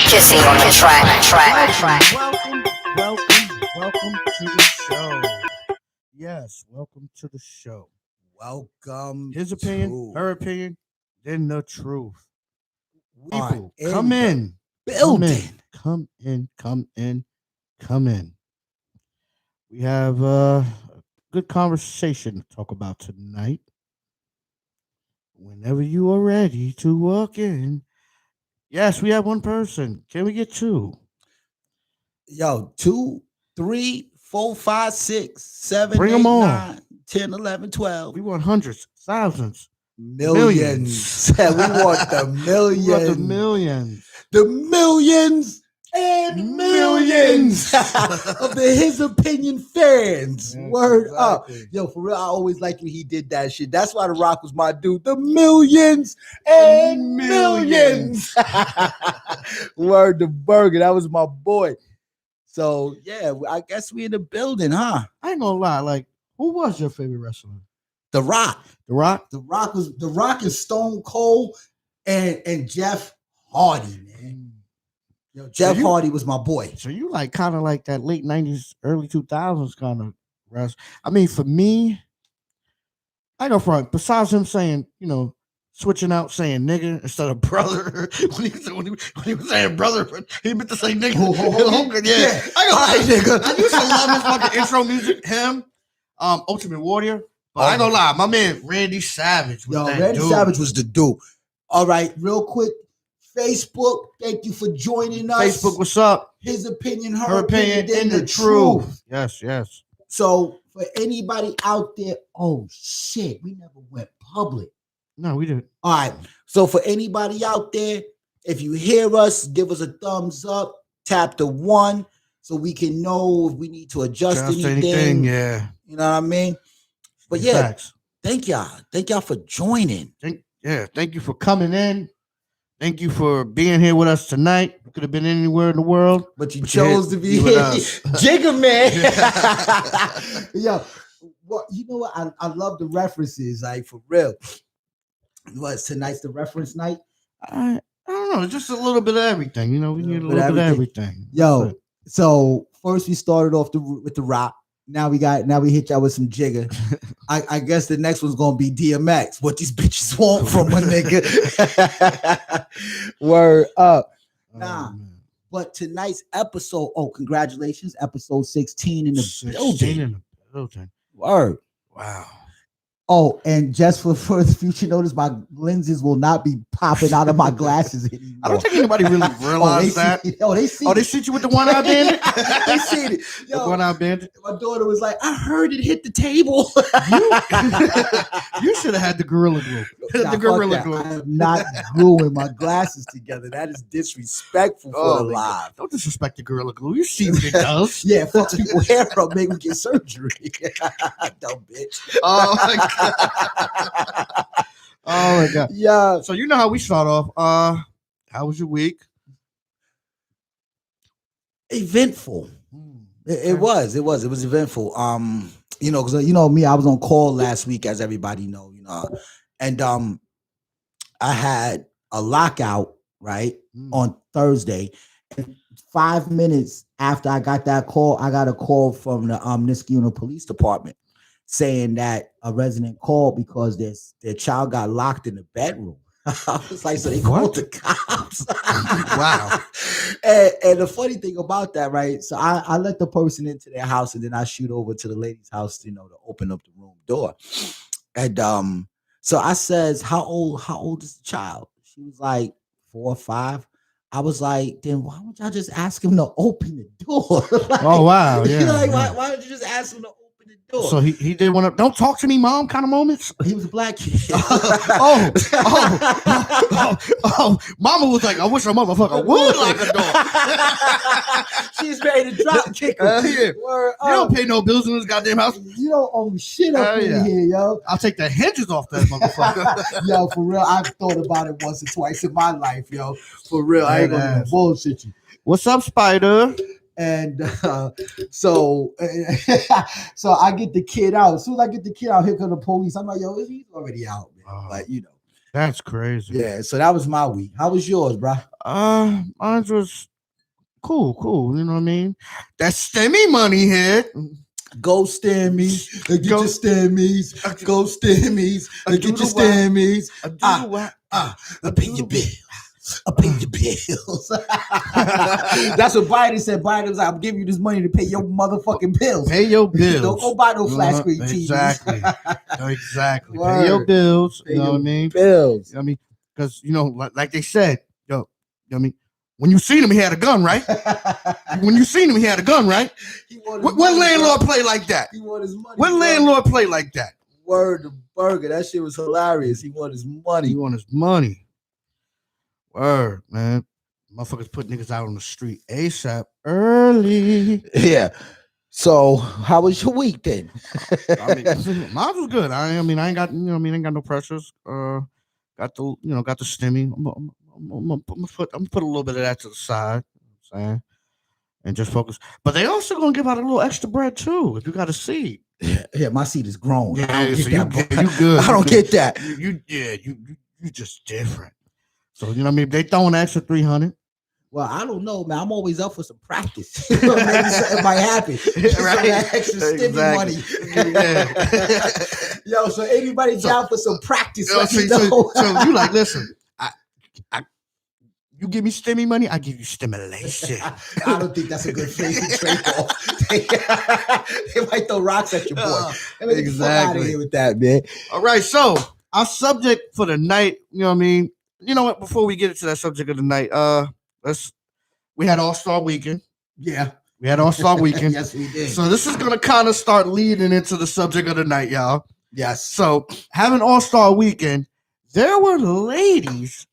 Kissing on the track. Welcome to the show. Yes, welcome to the show. Welcome. His opinion, her opinion, then the truth. Are People, in come the in. building. Come in. We have a good conversation to talk about tonight. Whenever you are ready to walk in. Yes, we have one person. Can we get two? Yo, 2, 3, 4, 5, 6, 7, Bring 8, 'em on. 9, 10, 11, 12. We want hundreds, thousands, Millions. we want the millions. We want the millions. The millions and millions of the His Opinion fans. Yes, Word up. exactly. Yo, for real, I always liked when he did that shit. That's why The Rock was my dude. The millions and millions. Word to Burger. That was my boy. So, yeah, I guess we in the building, huh? I ain't gonna lie. Like, who was your favorite wrestler? The Rock. The Rock. The Rock is Stone Cold and Jeff Hardy, man. Yo, Jeff Hardy was my boy. So you like kind of like that late '90s, early 2000s kind of wrestler. I mean, for me, I go front. Besides him saying, switching out saying nigga instead of brother. when he was saying brother, he meant to say nigga. Hogan, yeah. I used to love his fucking intro music. Him, Ultimate Warrior. But I ain't gonna lie, my man Randy Savage was that Randy dude. Savage was the dude. All right, real quick. Facebook, thank you for joining us. Facebook, what's up? His opinion, Her opinion, and the truth. Yes. So for anybody out there, oh shit, we never went public. No, we didn't. All right. So for anybody out there, if you hear us, give us a thumbs up, tap the 1 so we can know if we need to adjust anything. Yeah. You know what I mean? But yeah, Facts. thank y'all. Thank y'all for joining. Thank you for coming in. Thank you for being here with us tonight. You could have been anywhere in the world, but you chose to be with here. us. Jigga man. Yo, well, you know what? I love the references, like for real. What, tonight's the reference night? I don't know. Just a little bit of everything. We need a little bit of everything. Yo, so first we started off with the Rock. Now we hit y'all with some Jigga. I guess the next one's gonna be DMX. What these bitches want from a nigga. Word up. Nah. But tonight's episode, congratulations, episode 16 in the building. Word. Wow. Oh, and just for the future notice, my lenses will not be popping out of my glasses anymore. I don't think anybody really realized that. They see they see you with the one-eye bandit? They seen it. The one-eye bandit? My daughter was like, I heard it hit the table. You should have had the Gorilla Glue. The Gorilla Glue. I am not gluing my glasses together. That is disrespectful for the live. Don't disrespect the Gorilla Glue. You see what it does. Yeah, fuck people hair up, make me get surgery. Dumb bitch. Oh, my God. Oh my God. Yeah. So you know how we start off. How was your week? Eventful. It was eventful. Because me, I was on call last week, as everybody know, and I had a lockout on Thursday. And 5 minutes after I got that call, I got a call from the Niskayuna Police Department saying that a resident called because their child got locked in the bedroom. I was like, so they called the cops. Wow. And the funny thing about that, right? So I let the person into their house, and then I shoot over to the lady's house, to open up the room door. And so I says, how old is the child? She was like 4 or 5. I was like, then why don't y'all just ask him to open the door? Oh wow, yeah. Why don't you just ask him to open the door? So he did one of don't talk to me, mom kind of moments. He was a black kid. Mama was like, I wish a motherfucker would lock the door. She's ready to drop kick him. You don't pay no bills in this goddamn house. You don't own shit up in here, yo. I'll take the hinges off that motherfucker. Yo, for real, I've thought about it once or twice in my life, yo. For real, I ain't gonna bullshit you. What's up, Spider? And so I get the kid out. As soon as I get the kid out, here comes the police. I'm like, yo, he's already out, man. But that's crazy. Yeah, so that was my week. How was yours, bro? Mine was cool. You know what I mean? That STEMI money hit. Go stammies, get Go- your stammies. Go stammies, I get do your the whack. stammies. I do Ah, the whack. I pay your bills. I pay your bills. That's what Biden said. Biden was like, I'm giving you this money to pay your motherfucking bills. Pay your bills. Don't go buy no flat screen TVs. Exactly. Exactly. Word. Pay your bills. Pay You know your what I mean? bills. I mean, because like they said, I mean, when you seen him, he had a gun, right? When you seen him, he had a gun, right? What landlord play like that? He want his money. What landlord play like that? Word to burger. That shit was hilarious. He want his money. He want his money. Word, man. Motherfuckers put niggas out on the street ASAP early. Yeah. So, how was your week then? I mean, mine was good. I ain't got ain't got no pressures. Got the STEMI. I'm gonna put a little bit of that to the side. You know what I'm saying, and just focus. But they also gonna give out a little extra bread too. If you got a seed. Yeah, my seed is grown. Yeah, I don't so get that. you good. I don't get that. You just different. So you know what I mean. If they throwing an extra 300. Well, I don't know, man. I'm always up for some practice. Maybe something might happen. Right. That extra stimmy money. Yeah. Yo, so anybody down for some practice? So you like, listen, you give me STEMI money, I give you stimulation. I don't think that's a good trade-off. They might throw rocks at your boy. Exactly. Get the fuck out of here with that, man. All right, so our subject for the night, you know what I mean? You know what? Before we get into that subject of the night, we had All-Star Weekend. Yeah. We had All-Star Weekend. Yes, we did. So this is gonna kind of start leading into the subject of the night, y'all. Yes. So having All-Star Weekend, there were ladies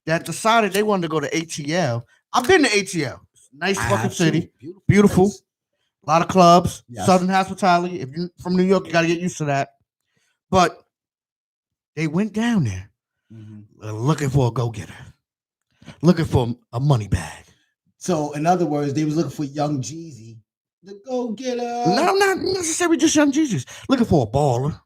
that decided they wanted to go to ATL. I've been to ATL. Nice fucking city. Beautiful. A lot of clubs. Yes. Southern hospitality. If you're from New York, you got to get used to that. But they went down there looking for a go-getter. Looking for a money bag. So, in other words, they was looking for Young Jeezy, the go-getter. No, not necessarily just Young Jeezy. Looking for a baller,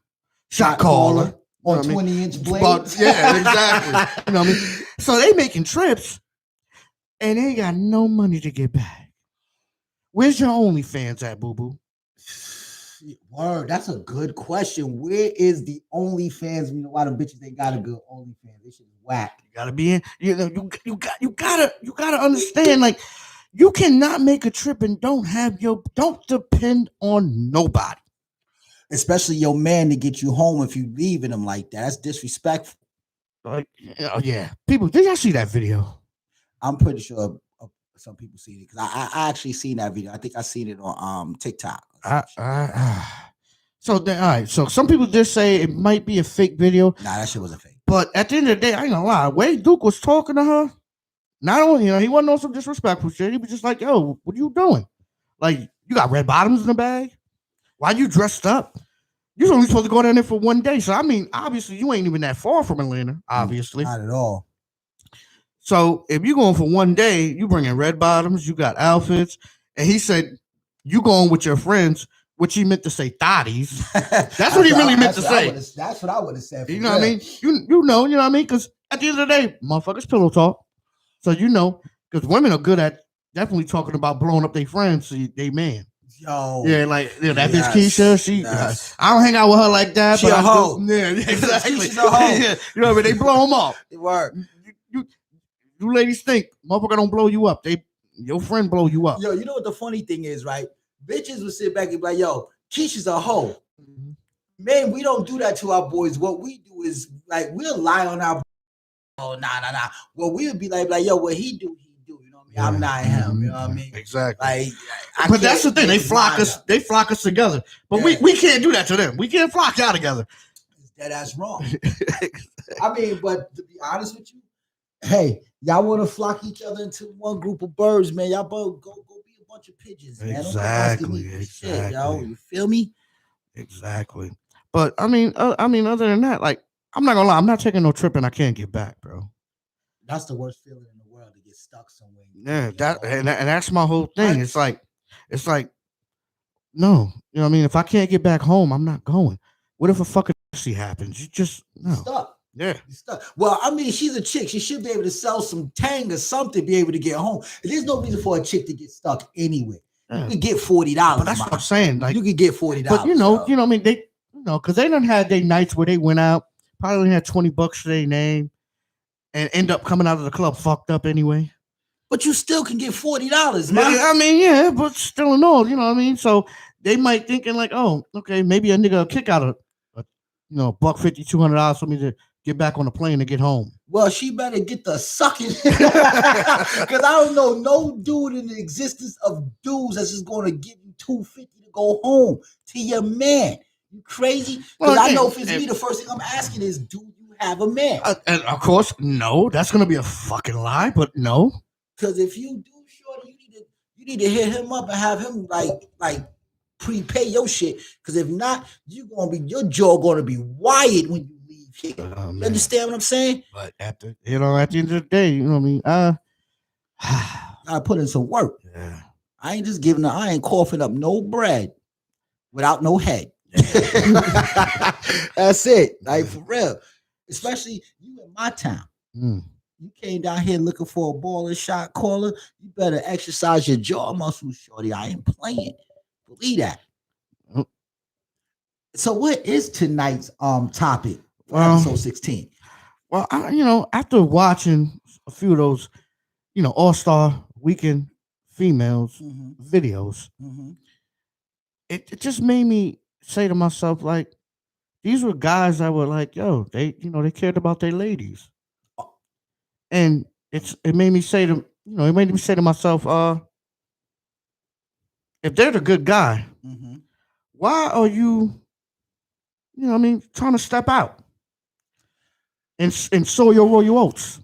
shot caller on 20-inch blades. Yeah, exactly. You know what I mean? So they making trips, and they got no money to get back. Where's your OnlyFans at, boo boo? Word, that's a good question. Where is the OnlyFans? You know, a lot of bitches they got a good OnlyFans. They should whack. You gotta be in. You know, you gotta understand. Like, you cannot make a trip and don't depend on nobody, especially your man to get you home if you leaving him like that. That's disrespectful. Like, yeah, people. Did y'all see that video? I'm pretty sure some people seen it because I actually seen that video. I think I seen it on TikTok. So all right. So some people just say it might be a fake video. Nah, that shit wasn't fake. But at the end of the day, I ain't gonna lie. Wade Duke was talking to her. Not only, he wasn't on some disrespectful shit. He was just like, "Yo, what are you doing? Like, you got red bottoms in the bag? Why you dressed up? You're only supposed to go down there for one day. So I mean, obviously, you ain't even that far from Atlanta. Obviously, not at all. So if you're going for one day, you bring in red bottoms, you got outfits, and he said you going with your friends, which he meant to say thotties. That's what he really meant to say. That's what I would have said. You know what I mean? You know what I mean? Because at the end of the day, motherfuckers pillow talk. So because women are good at definitely talking about blowing up their friends, so they man. Yo, yeah, like that bitch Keisha. I don't hang out with her like that. She but a hoe. Yeah, exactly. She's a hoe. Yeah, you know what I mean? They blow them up. It worked. You ladies think motherfucker don't blow you up. Your friend blow you up. Yo, you know what the funny thing is, right? Bitches will sit back and be like, yo, Keisha's a hoe. Mm-hmm. Man, we don't do that to our boys. What we do is like we'll lie on our nah. Well, we'll be like, yo, what he do, you know what I mean? Yeah. I'm not him, you know what I mean? Exactly. Like, but that's the thing, they flock us together. But we can't do that to them. We can't flock y'all together. That's wrong. I mean, but to be honest with you, hey, y'all want to flock each other into one group of birds, man. Y'all both go be a bunch of pigeons, man. Exactly. Shit, yo. You feel me? Exactly. But I mean, other than that, like, I'm not gonna lie, I'm not taking no trip and I can't get back, bro. That's the worst feeling in the world to get stuck somewhere. Yeah, and that's my whole thing. It's like, no, you know what I mean? If I can't get back home, I'm not going. What if a fucking accident happens? You just no. Stuck. Yeah. Well, I mean, she's a chick. She should be able to sell some Tang or something, be able to get home. There's no reason for a chick to get stuck anywhere. You Yeah. could get $40. But that's what I'm saying. Like, you could get $40. but you know, I mean, they, because they done had their nights where they went out, probably had $20 to their name, and end up coming out of the club fucked up anyway. But you still can get $40, man. I mean, yeah, but still in all, you know what I mean? So they might thinking like, oh, okay, maybe a nigga will kick out a $150, $200 for me to get back on the plane to get home. Well, she better get the sucking. Because I don't know no dude in the existence of dudes that's just going to give you $250 to go home to your man. You crazy? Because I know if it's me, the first thing I'm asking is, do you have a man? And of course, no. That's going to be a fucking lie, but no. Because if you do, shorty, you need to hit him up and have him like prepay your shit. Because if not, your jaw gonna be wired when you leave here. You understand what I'm saying? But at the end of the day, you know what I mean? I put in some work. Yeah. I ain't coughing up no bread without no head. That's it. Like for real. Especially you in my town. You came down here looking for a ball and shot caller. You better exercise your jaw muscles, shorty. I ain't playing. Believe that. So what is tonight's topic for episode 16? Well, after watching a few of those, All-Star Weekend females videos, it just made me say to myself, like, these were guys that were like, yo, they cared about their ladies. And it made me say to myself, if they're the good guy, why are you, trying to step out and sow your royal oats?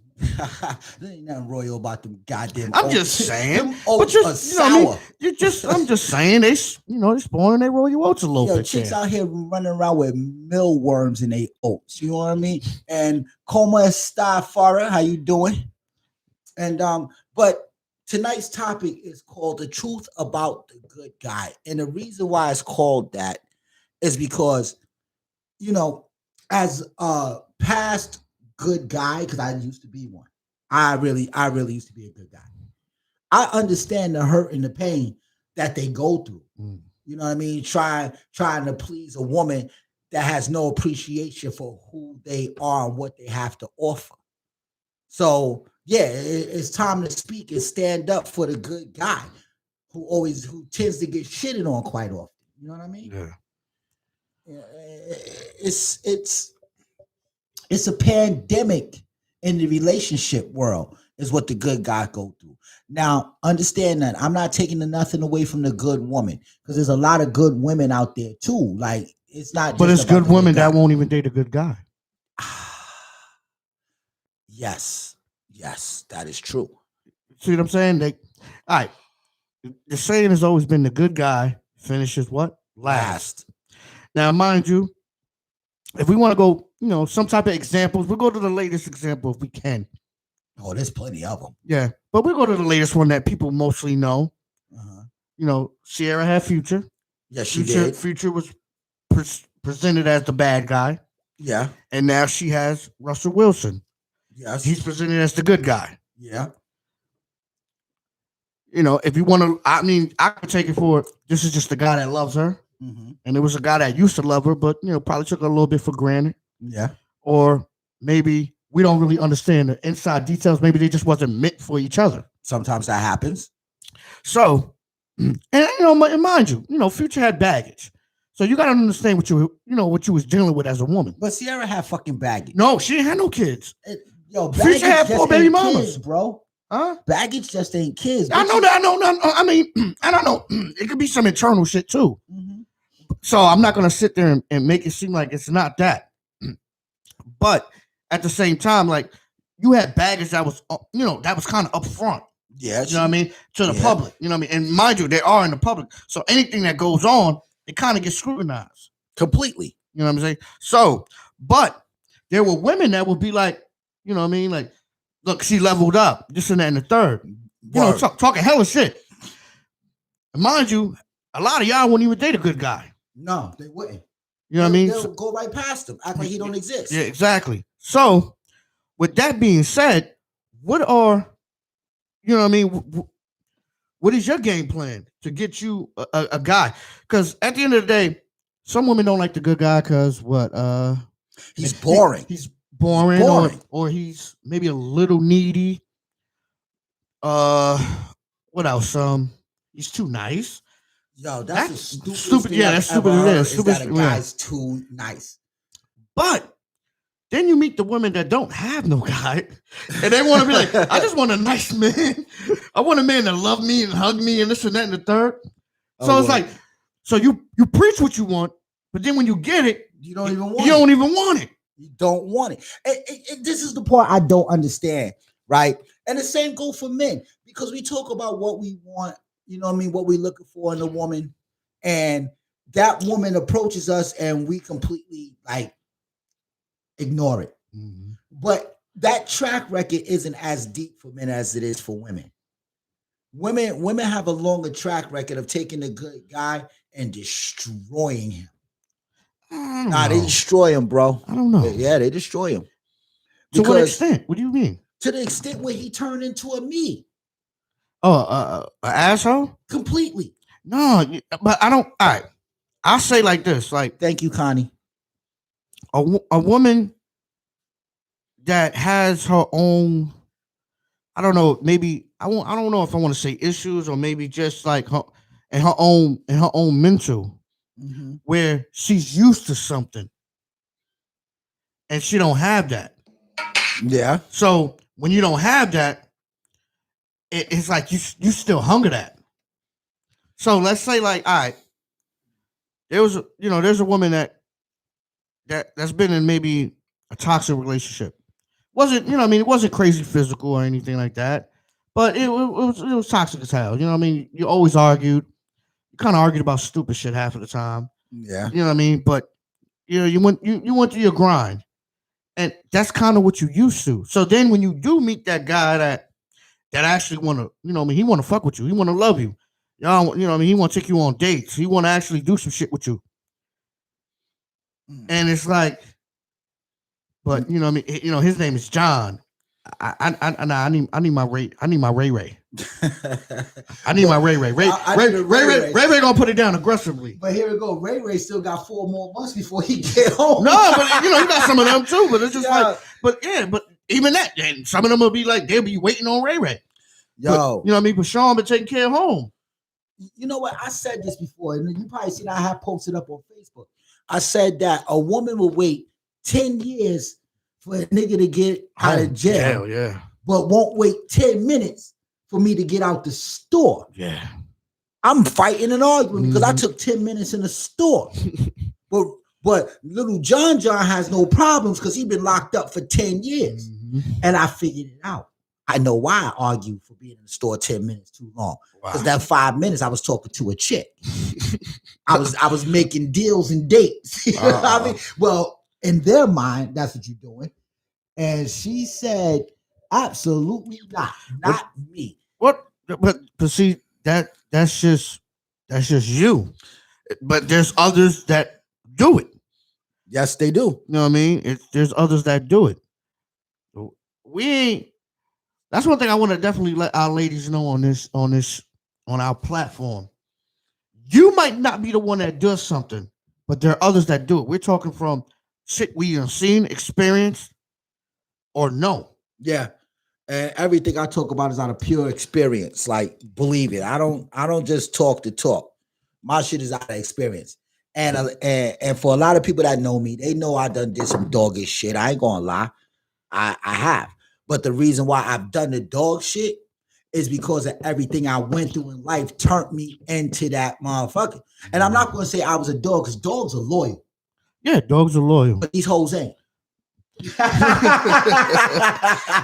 There ain't nothing royal about them goddamn I'm oats. just saying. Them oats are sour. I'm just saying they spoiling their royal oats a little bit. Chicks out here running around with mealworms in their oats. You know what I mean? And Como está, Farah? How you doing? And but tonight's topic is called The Truth About the Good Guy. And the reason why it's called that is because, as a past good guy, because I used to be one. I really used to be a good guy. I understand the hurt and the pain that they go through. You know what I mean? Trying to please a woman that has no appreciation for who they are and what they have to offer. So yeah, it's time to speak and stand up for the good guy who tends to get shitted on quite often. You know what I mean? Yeah. It's a pandemic in the relationship world is what the good guy go through. Now, understand that I'm not taking nothing away from the good woman because there's a lot of good women out there too. Like it's not. But it's good women that won't even date a good guy. Yes, that is true. See what I'm saying? All right. The saying has always been the good guy finishes what? Last. Now, mind you, if we want to go, some type of examples, we'll go to the latest example if we can. Oh, there's plenty of them. Yeah, but we'll go to the latest one that people mostly know. Sierra had Future. Yeah, she did. Future was presented as the bad guy. Yeah. And now she has Russell Wilson. Yes. He's presented as the good guy. Yeah. If you want to, I could take it for this is just the guy that loves her. And it was a guy that used to love her, but, probably took her a little bit for granted. Yeah. Or maybe we don't really understand the inside details. Maybe they just wasn't meant for each other. Sometimes that happens. So, and mind you, Future had baggage. So you got to understand what you was dealing with as a woman. But Sierra had fucking baggage. No, she didn't have no kids. Future had 4 baby mamas, kids, bro. Huh? Baggage just ain't kids. I know that. I know. I mean, I don't know. It could be some internal shit too. So I'm not gonna sit there and make it seem like it's not that. But at the same time, like you had baggage that was, that was kind of upfront. Yeah, you know what I mean, to the public. You know what I mean, and mind you, they are in the public. So anything that goes on, it kind of gets scrutinized completely. You know what I'm saying? So, but there were women that would be like, you know what I mean, like, look, she leveled up, this and that, and the third. Talking hella shit. And mind you, a lot of y'all wouldn't even date a good guy. No, they wouldn't. You know what I mean? They'll go right past him, act like he don't exist. Yeah, exactly. So, with that being said, what are you know what I mean? What is your game plan to get you a guy? Because at the end of the day, some women don't like the good guy because what? He's boring. He's boring, boring. or he's maybe a little needy. Uh, what else? He's too nice. Yo, that's the stupid. stupidest thing Yeah, I've that's ever stupid. heard, Yeah, is stupid. that a guy's too nice. But then you meet the women that don't have no guy, and they want to be like, I just want a nice man. I want a man that love me and hug me and this and that and the third. So it's like, so you preach what you want, but then when you get it, you don't even want it. You don't even want it. You don't want it. This is the part I don't understand, right? And the same goes for men, because we talk about what we want, you know what I mean, what we're looking for in a woman, and that woman approaches us and we completely like ignore it. Mm-hmm. But that track record isn't as deep for men as it is for women. Women have a longer track record of taking a good guy and destroying him. They destroy him, bro. I don't know. Yeah, they destroy him. To what extent? What do you mean? To the extent where he turned into a me. Oh, an asshole? Completely. No, but I don't. All right, I'll say like this. Like, thank you, Connie. A woman that has her own, I don't know, maybe I don't know if I want to say issues, or maybe just like her own mental, mm-hmm. where she's used to something and she don't have that. Yeah. So when you don't have that, it's like you still hunger that. So let's say like, all right, there's a woman that's been in maybe a toxic relationship. It wasn't crazy physical or anything like that, but it was toxic as hell. You know what I mean? You always argued. You kind of argued about stupid shit half of the time. Yeah. You know what I mean? But you went through your grind, and that's kind of what you used to. So then when you do meet that guy that actually want to, he want to fuck with you. He want to love you. He want to take you on dates. He want to actually do some shit with you. And it's like, but his name is John. I need my Ray. I need my Ray Ray. I need my Ray Ray. Ray gonna put it down aggressively. But here we go. Ray still got 4 more months before he get home. No, but you got some of them too. But it's just like, but even that, and some of them will be like, they'll be waiting on Ray Ray. Yo, But, but Sean been taking care of home. You know what? I said this before, and you probably seen I have posted up on Facebook. I said that a woman will wait 10 years for a nigga to get out of jail. Yeah. But won't wait 10 minutes for me to get out the store. Yeah. I'm fighting an argument because I took 10 minutes in the store. but little John has no problems because he's been locked up for 10 years. And I figured it out. I know why I argued for being in the store 10 minutes too long. Because that 5 minutes I was talking to a chick. I was making deals and dates. You know what I mean? Well, in their mind, that's what you're doing. And she said, absolutely not me. What? But see, that's just you. But there's others that do it. Yes, they do. You know what I mean? There's others that do it. That's one thing I want to definitely let our ladies know on our platform. You might not be the one that does something, but there are others that do it. We're talking from shit we have seen, experienced, or know. Yeah. And everything I talk about is out of pure experience. Like, believe it. I don't just talk to talk. My shit is out of experience. And for a lot of people that know me, they know I done did some doggish shit. I ain't gonna lie. I have. But the reason why I've done the dog shit is because of everything I went through in life turned me into that motherfucker. And I'm not gonna say I was a dog, because dogs are loyal. Yeah, dogs are loyal. But these hoes ain't.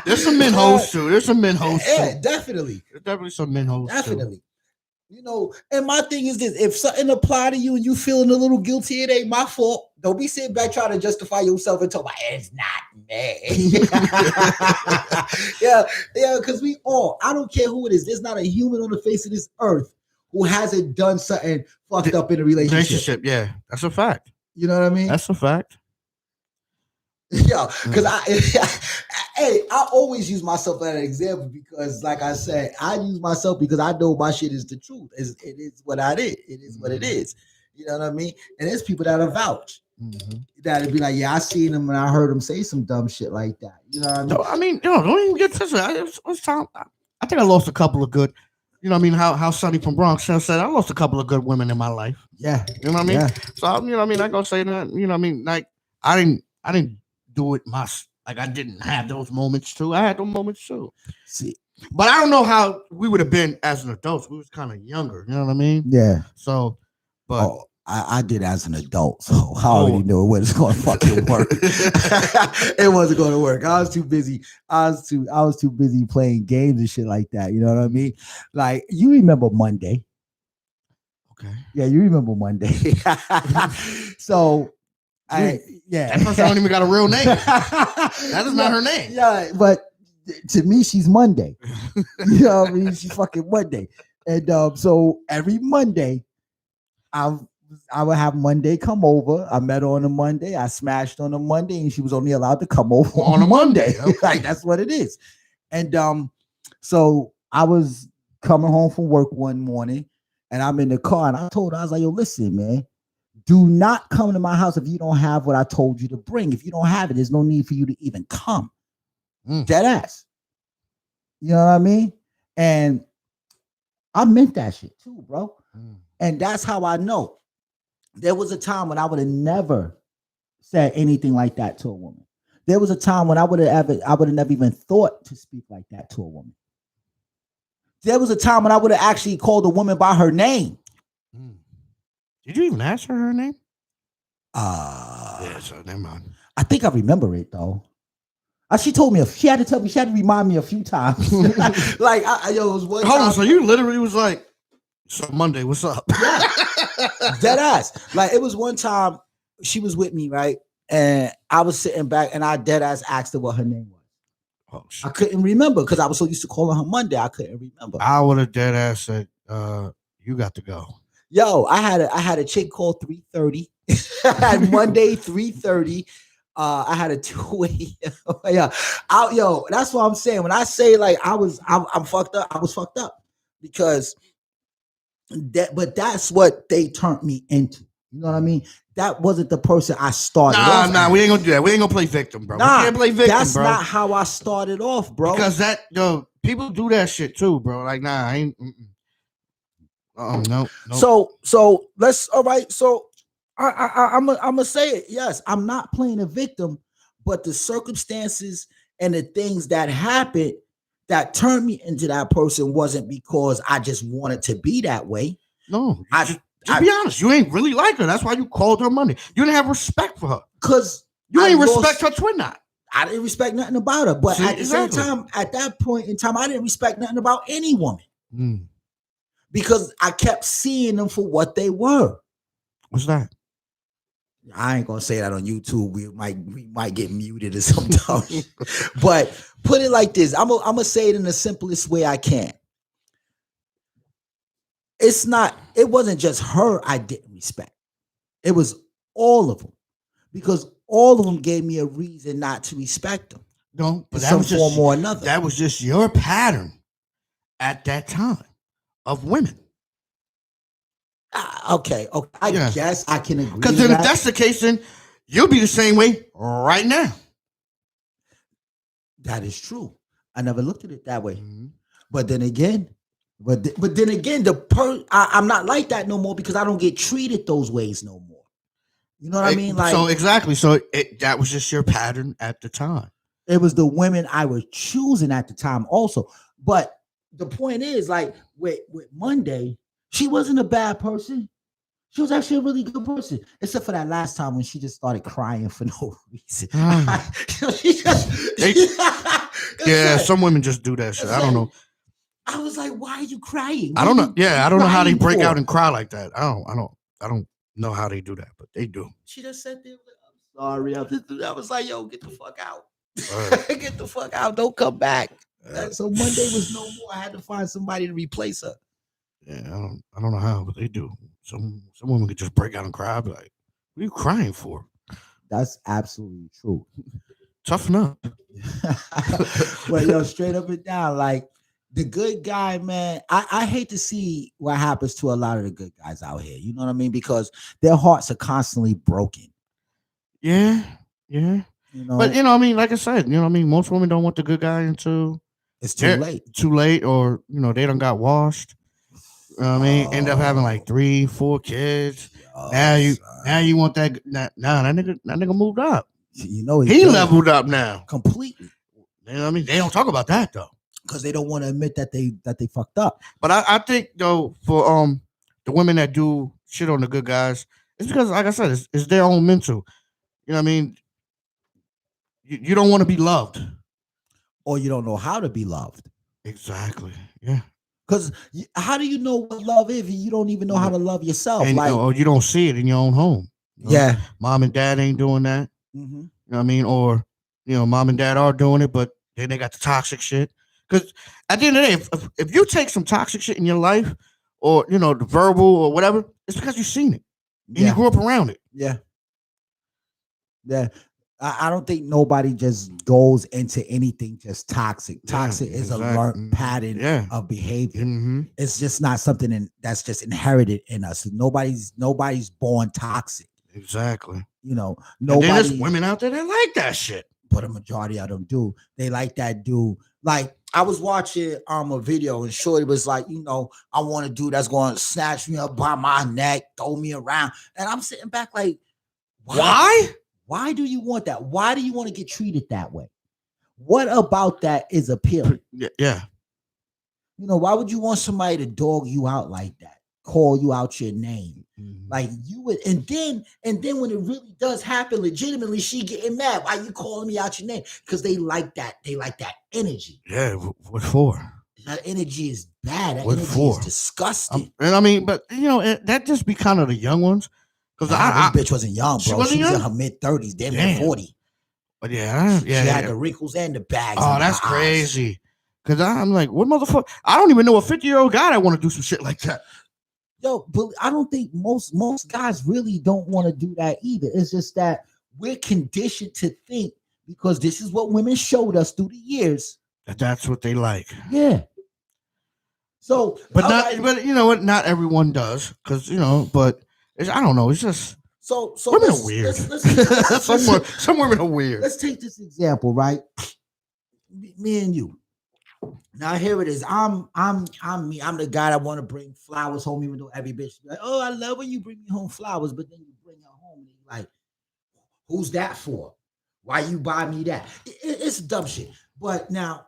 There's some men hoes too. Yeah, definitely. There's definitely some men hoes too. You know, and my thing is this: if something apply to you and you feeling a little guilty, it ain't my fault. Don't be sitting back trying to justify yourself and talk about it's not me. yeah, because I don't care who it is. There's not a human on the face of this earth who hasn't done something fucked up in a relationship. Yeah, that's a fact. You know what I mean? That's a fact. Yo, because I always use myself as an example because, like I said, I use myself because I know my shit is the truth. It is what I did. It is what it is. You know what I mean? And there's people that are vouch. That'd be like, yeah, I seen him and I heard him say some dumb shit like that. You know what I mean? No, I mean, don't even get this. I think I lost a couple of good. You know what I mean? How Sonny from Bronx said I lost a couple of good women in my life. Yeah. You know what I mean? Yeah. So you know what I mean? I gonna say that. You know what I mean? Like I didn't do it like I didn't have those moments too. I had those moments too. See, but I don't know how we would have been as an adult. We was kind of younger. You know what I mean? Yeah. So, but. I did as an adult, so I already knew it wasn't going to fucking work. It wasn't going to work. I was too busy. I was too busy playing games and shit like that. You know what I mean? Like, you remember Monday? Okay. Yeah, you remember Monday. So, that person don't even got a real name. That is not her name. Yeah, but to me, she's Monday. You know what I mean? She's fucking Monday, and so every Monday, I would have Monday come over. I met her on a Monday. I smashed on a Monday, and she was only allowed to come over on a Monday. Okay. Like, that's what it is. And so I was coming home from work one morning, and I'm in the car, and I told her, I was like, yo, listen, man, do not come to my house if you don't have what I told you to bring. If you don't have it, there's no need for you to even come. Dead ass. You know what I mean? And I meant that shit too, bro. And that's how I know. There was a time when I would have never said anything like that to a woman. There was a time when I would have never even thought to speak like that to a woman. There was a time when I would have actually called a woman by her name. Did you even ask her name? Yeah, so never mind. I think I remember it though. She told me she had to remind me a few times. Like, it was one time. Hold on, so you literally was like, so Monday, what's up? Yeah. Dead ass. Like, it was one time she was with me, right? And I was sitting back and I dead ass asked her what her name was. Oh, shit. I couldn't remember because I was so used to calling her Monday. I couldn't remember. I would have dead ass said, you got to go. Yo, I had a chick called 3:30. I had Monday 3:30. I had a 2 a.m. Yeah. That's what I'm saying. When I say like I'm fucked up, I was fucked up because but that's what they turned me into. You know what I mean? That wasn't the person I started off. Nah, we ain't gonna do that. We ain't gonna play victim, bro. Nah, we can't play victim, that's bro. not how I started off, bro. Because people do that shit too, bro. Like, nah, I ain't. No. So let's. All right. So I'm gonna say it. Yes, I'm not playing a victim, but the circumstances and the things that happened that turned me into that person wasn't because I just wanted to be that way. No, just be honest. You ain't really like her. That's why you called her Monday. You didn't have respect for her. Because you ain't respect her twin knot. I didn't respect nothing about her. But at the same time, at that point in time, I didn't respect nothing about any woman. Because I kept seeing them for what they were. What's that? I ain't gonna say that on YouTube. We might get muted or something. But put it like this. I'm gonna say it in the simplest way I can. It wasn't just her I didn't respect. It was all of them. Because all of them gave me a reason not to respect them. No, but some form or another. That was just your pattern at that time of women. Okay. I guess I can agree. Because then if that's the case, then you'll be the same way right now. That is true. I never looked at it that way. But then again, I'm not like that no more because I don't get treated those ways no more. You know what I mean? Like, so exactly. So that was just your pattern at the time. It was the women I was choosing at the time also. But the point is, like, with Monday, she wasn't a bad person. She was actually a really good person, except for that last time when she just started crying for no reason. Some women just do that shit. I don't know. I was like, "Why are you crying?" I don't know. Yeah, I don't know how they break out and cry like that. I don't know how they do that, but they do. She just sat there. I'm sorry. I was like, "Yo, get the fuck out. Get the fuck out. Don't come back." So Monday was no more. I had to find somebody to replace her. Yeah, I don't know how, but they do. Some women could just break out and cry. I'd be like, "What are you crying for?" That's absolutely true. Toughen up. But yo, straight up and down, like the good guy, man. I hate to see what happens to a lot of the good guys out here. You know what I mean? Because their hearts are constantly broken. Yeah, yeah. You know, But I mean, like I said, I mean, most women don't want the good guy until it's too they're late. too late, or they done got washed. You know what I mean? End up having like 3, 4 kids. Now you want that? Nah, that nigga moved up. You know he leveled up now completely. You know what I mean? They don't talk about that though, because they don't want to admit that they fucked up. But I think though, for the women that do shit on the good guys, it's because, like I said, it's their own mental. You know what I mean? You don't want to be loved, or you don't know how to be loved. Exactly. Yeah. Because how do you know what love is if you don't even know how to love yourself? And, or you don't see it in your own home. Yeah. Mom and dad ain't doing that. Mm-hmm. You know what I mean? Or, mom and dad are doing it, but then they got the toxic shit. Because at the end of the day, if you take some toxic shit in your life, or, the verbal or whatever, it's because you've seen it. And you grew up around it. Yeah. Yeah. I don't think nobody just goes into anything just toxic. Toxic is a learned pattern of behavior. Mm-hmm. It's just not something that's just inherited in us. Nobody's born toxic. Exactly. Nobody. There's women out there that like that shit, but a majority of them do. They like that dude. Like I was watching a video and Shorty was like, I want a dude that's going to snatch me up by my neck, throw me around, and I'm sitting back like, why? Why do you want that? Why do you want to get treated that way? What about that is appealing? Yeah. Why would you want somebody to dog you out like that? Call you out your name? Mm-hmm. Like you would, and then when it really does happen, legitimately, she getting mad. Why you calling me out your name? Because they like that. They like that energy. Yeah. What for? That energy is bad. That energy is disgusting. And I mean, but that just be kind of the young ones. Because this bitch wasn't young, bro. She was in her mid-30s, damn 40. But she had the wrinkles and the bags. Oh, that's crazy. Because I'm like, what motherfucker? I don't even know a 50-year-old guy that want to do some shit like that. Yo, but I don't think most guys really don't want to do that either. It's just that we're conditioned to think, because this is what women showed us through the years, that's what they like. Yeah. So, but you know what? Not everyone does, because but I don't know. It's just so women are weird. Some women are weird. Let's take this example, right? Me and you. Now here it is. I'm me. I'm the guy that want to bring flowers home, even though every bitch be like, "Oh, I love when you bring me home flowers," but then you bring her home and you're like, "Who's that for? Why you buy me that?" It's dumb shit. But now,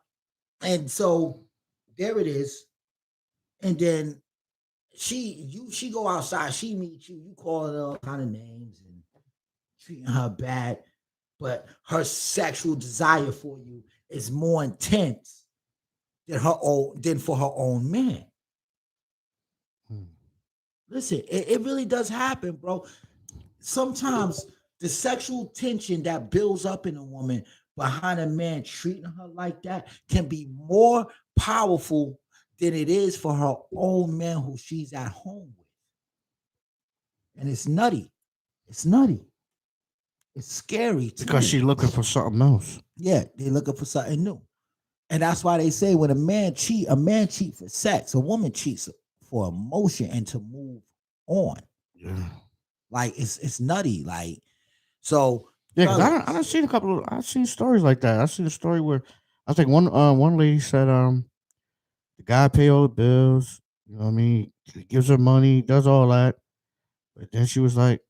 and so there it is, and then she go outside, she meets you, you call her all kind of names and treating her bad, but her sexual desire for you is more intense than for her own man. Listen, it really does happen, bro. Sometimes the sexual tension that builds up in a woman behind a man treating her like that can be more powerful than it is for her own man who she's at home with. And it's nutty. It's nutty. It's scary. Because she's looking for something else. Yeah, they're looking for something new. And that's why they say when a man cheats for sex, a woman cheats for emotion and to move on. Yeah. Like it's nutty. Like, so yeah, because I seen I've seen stories like that. I seen a story where I think one lady said the guy pay all the bills, you know what I mean? He gives her money, does all that. But then she was like,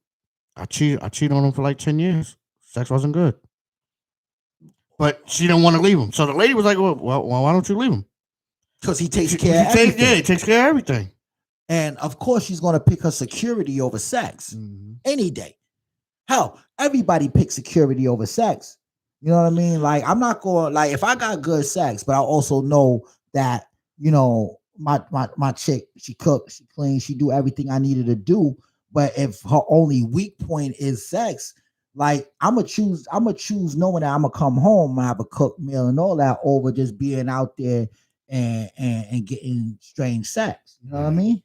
I cheated on him for like 10 years. Sex wasn't good. But she didn't want to leave him. So the lady was like, well why don't you leave him? Because he takes care of everything. Yeah, he takes care of everything. And of course she's going to pick her security over sex any day. Hell, everybody picks security over sex. You know what I mean? Like, I'm not going, like, if I got good sex, but I also know that, my chick, she cooks, she cleans, she do everything I needed to do. But if her only weak point is sex, like, I'm gonna choose knowing that I'm gonna come home and have a cooked meal and all that over just being out there and getting strange sex. You know what I mean?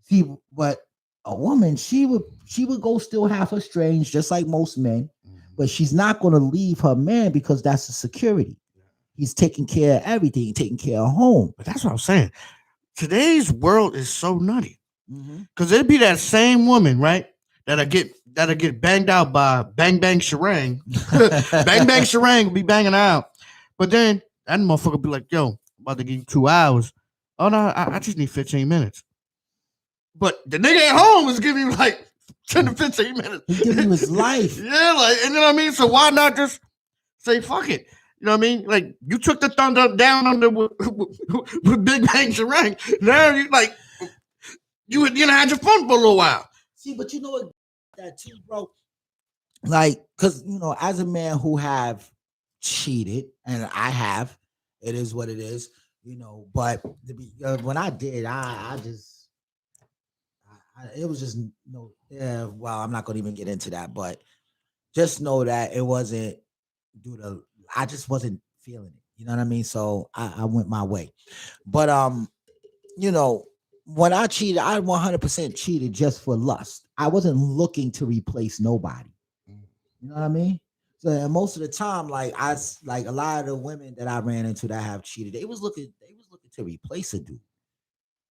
See, but a woman, she would go still half estranged, just like most men, but she's not going to leave her man because that's the security. He's taking care of everything, taking care of home. But that's what I'm saying. Today's world is so nutty. Mm-hmm. Because it'd be that same woman, right? That'll get banged out by Bang Bang Sharang. Bang Bang Sharang will be banging out. But then that motherfucker be like, yo, I'm about to give you 2 hours. Oh no, I just need 15 minutes. But the nigga at home is giving you like 10 to 15 minutes. He's giving you his life. Yeah, like, you know what I mean? So why not just say fuck it? You know what I mean? Like, you took the thunder down under with Big Bang Sharang. Now you like you had your fun for a little while. See, but you know what, that too, bro. Like, because as a man who have cheated, and I have, it is what it is, But when I did, I just, it was just no. Yeah, well, I'm not gonna even get into that, but just know that it wasn't due to. I just wasn't feeling it. You know what I mean? So I went my way, but when I cheated, I 100% cheated just for lust. I wasn't looking to replace nobody. You know what I mean? So and most of the time, like a lot of the women that I ran into that have cheated, they was looking to replace a dude.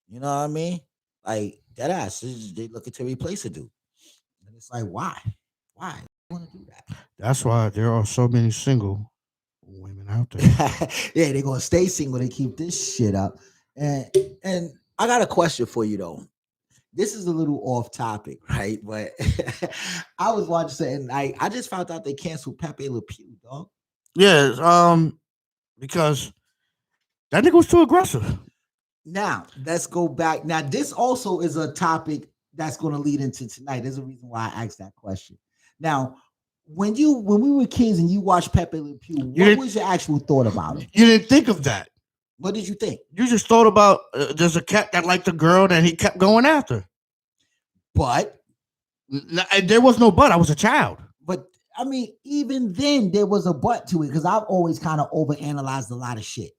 You know what I mean? Like that ass, they looking to replace a dude. And it's like, why? Why want to do that? That's why there are so many single women out there. Yeah, they're gonna stay single. They keep this shit up. And I got a question for you though. This is a little off topic, right? But I was watching something. I just found out they canceled Pepe Le Pew, dog. Yeah, because that nigga was too aggressive. Now let's go back. Now this also is a topic that's going to lead into tonight. There's a reason why I asked that question. Now, when we were kids and you watched Pepe Le Pew, what was your actual thought about it? You didn't think of that. What did you think? You just thought about there's a cat that liked a girl that he kept going after. But there was no but. I was a child. But I mean, even then there was a but to it because I've always kind of overanalyzed a lot of shit.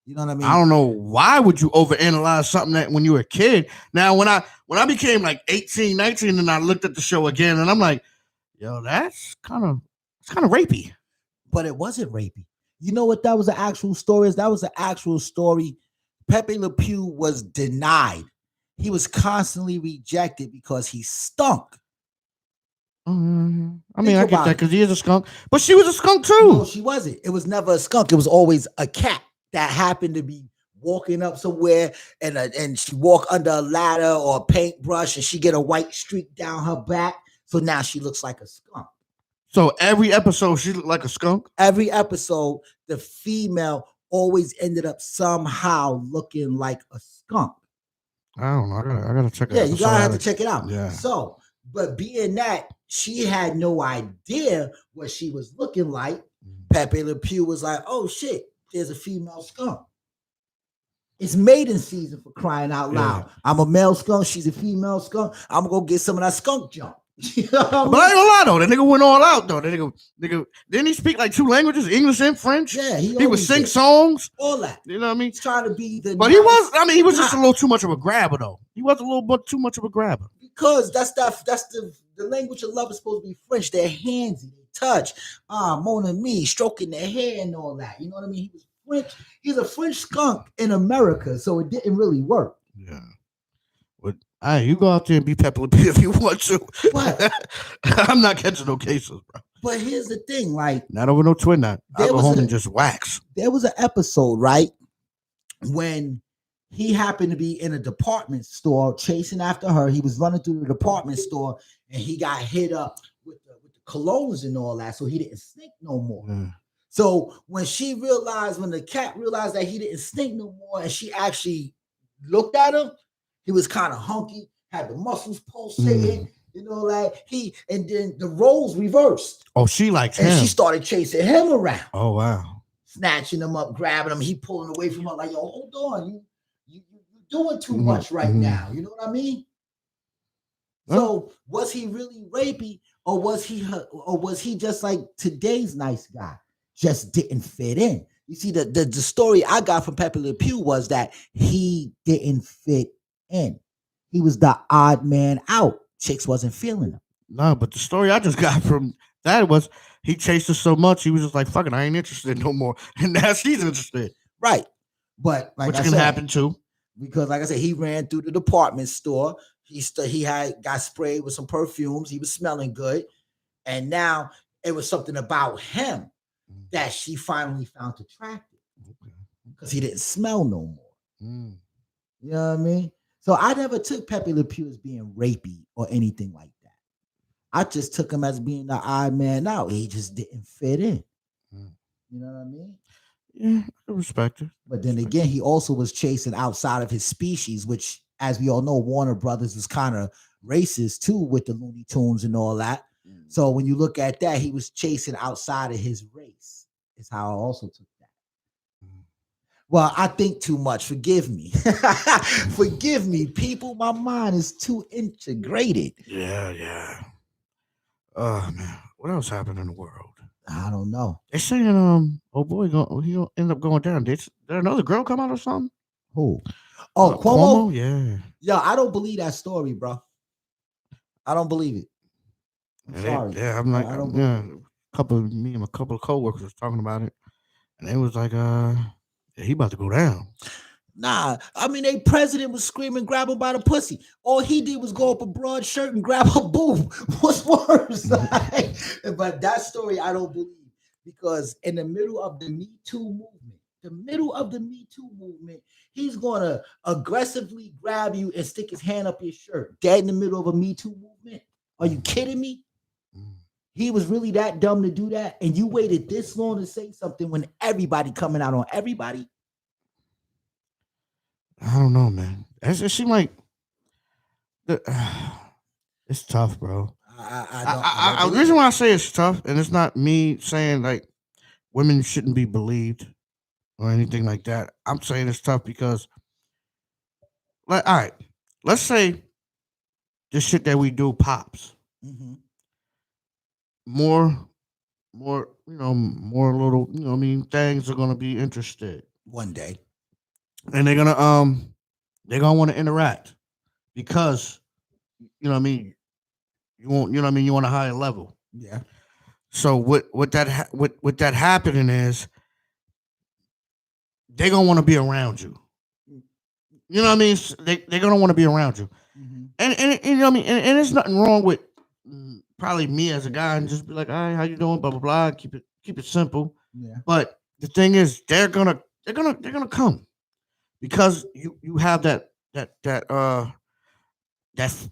You know what I mean? I don't know why would you overanalyze something that when you were a kid. Now when I became like 18, 19, and I looked at the show again, and I'm like, yo, that's kind of rapey. But it wasn't rapey. You know what? That was the actual story. That was the actual story. Pepe Le Pew was denied. He was constantly rejected because he stunk. I mean, I get that because he is a skunk, but she was a skunk too. No, she wasn't. It was never a skunk. It was always a cat that happened to be walking up somewhere, and she walk under a ladder or a paintbrush, and she get a white streak down her back. So now she looks like a skunk. So every episode she looked like a skunk? Every episode, the female always ended up somehow looking like a skunk. I don't know. I gotta check it out. Yeah, you gotta have to check it out. Yeah. So, but being that she had no idea what she was looking like, Pepe Le Pew was like, oh shit, there's a female skunk. It's mating season for crying out loud. Yeah. I'm a male skunk, she's a female skunk. I'm gonna go get some of that skunk junk. You know what I mean? But I ain't gonna lie though, that nigga went all out though. That nigga didn't he speak like 2 languages, English and French? Yeah, he would sing songs, all that. You know what I mean? He's trying to be the. But he was just a little too much of a grabber though. He was a little bit too much of a grabber. Because that's the language of love is supposed to be French. They're handsy, they touch, mon ami, stroking their hair and all that. You know what I mean? He was French. He's a French skunk in America, so it didn't really work. Yeah. You go out there and be Pepe Le Pew if you want to. But I'm not catching no cases, bro. But here's the thing, like not over no twin knot. I go home and just wax. There was an episode, right, when he happened to be in a department store chasing after her. He was running through the department store and he got hit up with the colognes and all that, so he didn't stink no more. Mm. So when the cat realized that he didn't stink no more, and she actually looked at him. He was kind of hunky, had the muscles pulsating, you know, like and then the roles reversed. Oh, she liked him. And she started chasing him around. Oh, wow. Snatching him up, grabbing him, he pulling away from her like, yo, hold on. You're doing too much right now. You know what I mean? So was he really rapey, or was he just like today's nice guy? Just didn't fit in. You see, the story I got from Pepe Le Pew was that he didn't fit in. He was the odd man out. Chicks wasn't feeling him. No, but the story I just got from that was he chased her so much he was just like, "Fuck it, I ain't interested no more," and now she's interested, Right. But like which I can said, happen too. because like I said, he ran through the department store. He had got sprayed with some perfumes. He was smelling good, and now it was something about him that she finally found attractive because he didn't smell no more. Mm. You know what I mean? So I never took Pepe Le Pew as being rapey or anything like that. I just took him as being the odd man out. He just didn't fit in. Mm. You know what I mean? Yeah, I respect it. But then again, he also was chasing outside of his species, which, as we all know, Warner Brothers is kind of racist too with the Looney Tunes and all that. So when you look at that, he was chasing outside of his race. Is how I also took that. Well, I think too much. Forgive me. Forgive me, people. My mind is too integrated. Yeah. Oh man, what else happened in the world? I don't know. They're saying, oh boy, he'll end up going down. Did another girl come out or something? Who? Oh, Cuomo? Yeah. Yeah, I don't believe that story, bro. I don't believe it. I'm sorry. Yeah, I'm like, I don't me and a couple of coworkers was talking about it, and it was like, he about to go down. Nah, I mean, a president was screaming, grab him by the pussy. All he did was go up a broad shirt and grab a boob. What's worse? But that story, I don't believe, because in the middle of the Me Too movement, he's going to aggressively grab you and stick his hand up your shirt. Dead in the middle of a Me Too movement? Are you kidding me? He was really that dumb to do that? And you waited this long to say something when everybody coming out on everybody? I don't know, man. It seemed like it's tough, bro. The reason why I say it's tough, and it's not me saying like women shouldn't be believed or anything like that. I'm saying it's tough because, like, all right, let's say the shit that we do pops. Mm-hmm. More, more little, I mean, things are gonna be interested one day, and they're gonna want to interact because, you know what I mean. You want, you know what I mean. You want a higher level. Yeah. So what that happening is they're gonna want to be around you. You know what I mean? They're gonna want to be around you, and you know what I mean. And there's nothing wrong with probably me as a guy and just be like, "All right, how you doing?" Blah blah blah. Keep it simple. Yeah. But the thing is, they're gonna come because you have that I guess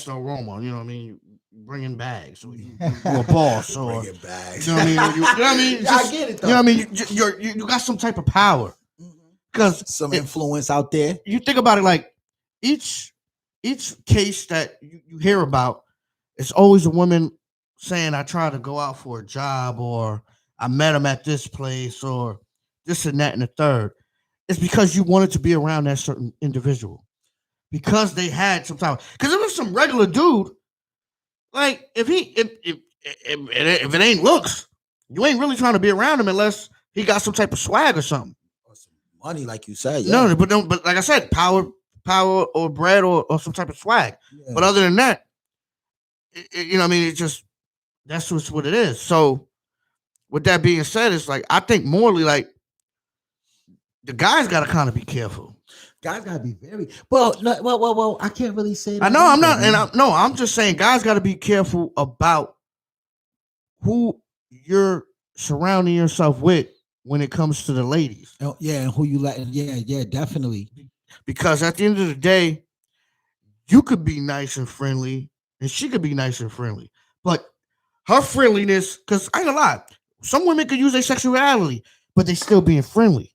the aroma. You know what I mean? Bringing bags, or you a boss, or bringing bags. You know what I mean? You know what I mean? I get it though. You know what I mean? You got some type of power because some influence out there. You think about it, like each case that you hear about, it's always a woman saying, "I tried to go out for a job," or "I met him at this place," or this and that and the third. It's because you wanted to be around that certain individual because they had some time. Because if it's some regular dude, like if it ain't looks, you ain't really trying to be around him unless he got some type of swag or something. Or some money, like you said. Yeah. No, but like I said, power or bread or some type of swag. Yeah. But other than that, you know what I mean? It's just that's just what it is. So with that being said, it's like I think morally, like the guys got to kind of be careful. Guys got to be very well. I can't really say that. I know I'm not, and I'm just saying, guys got to be careful about who you're surrounding yourself with when it comes to the ladies. Oh, yeah, and who you let? Yeah, definitely. Because at the end of the day, you could be nice and friendly, and she could be nice and friendly, but her friendliness, because I ain't gonna lie, some women could use their sexuality, but they still being friendly.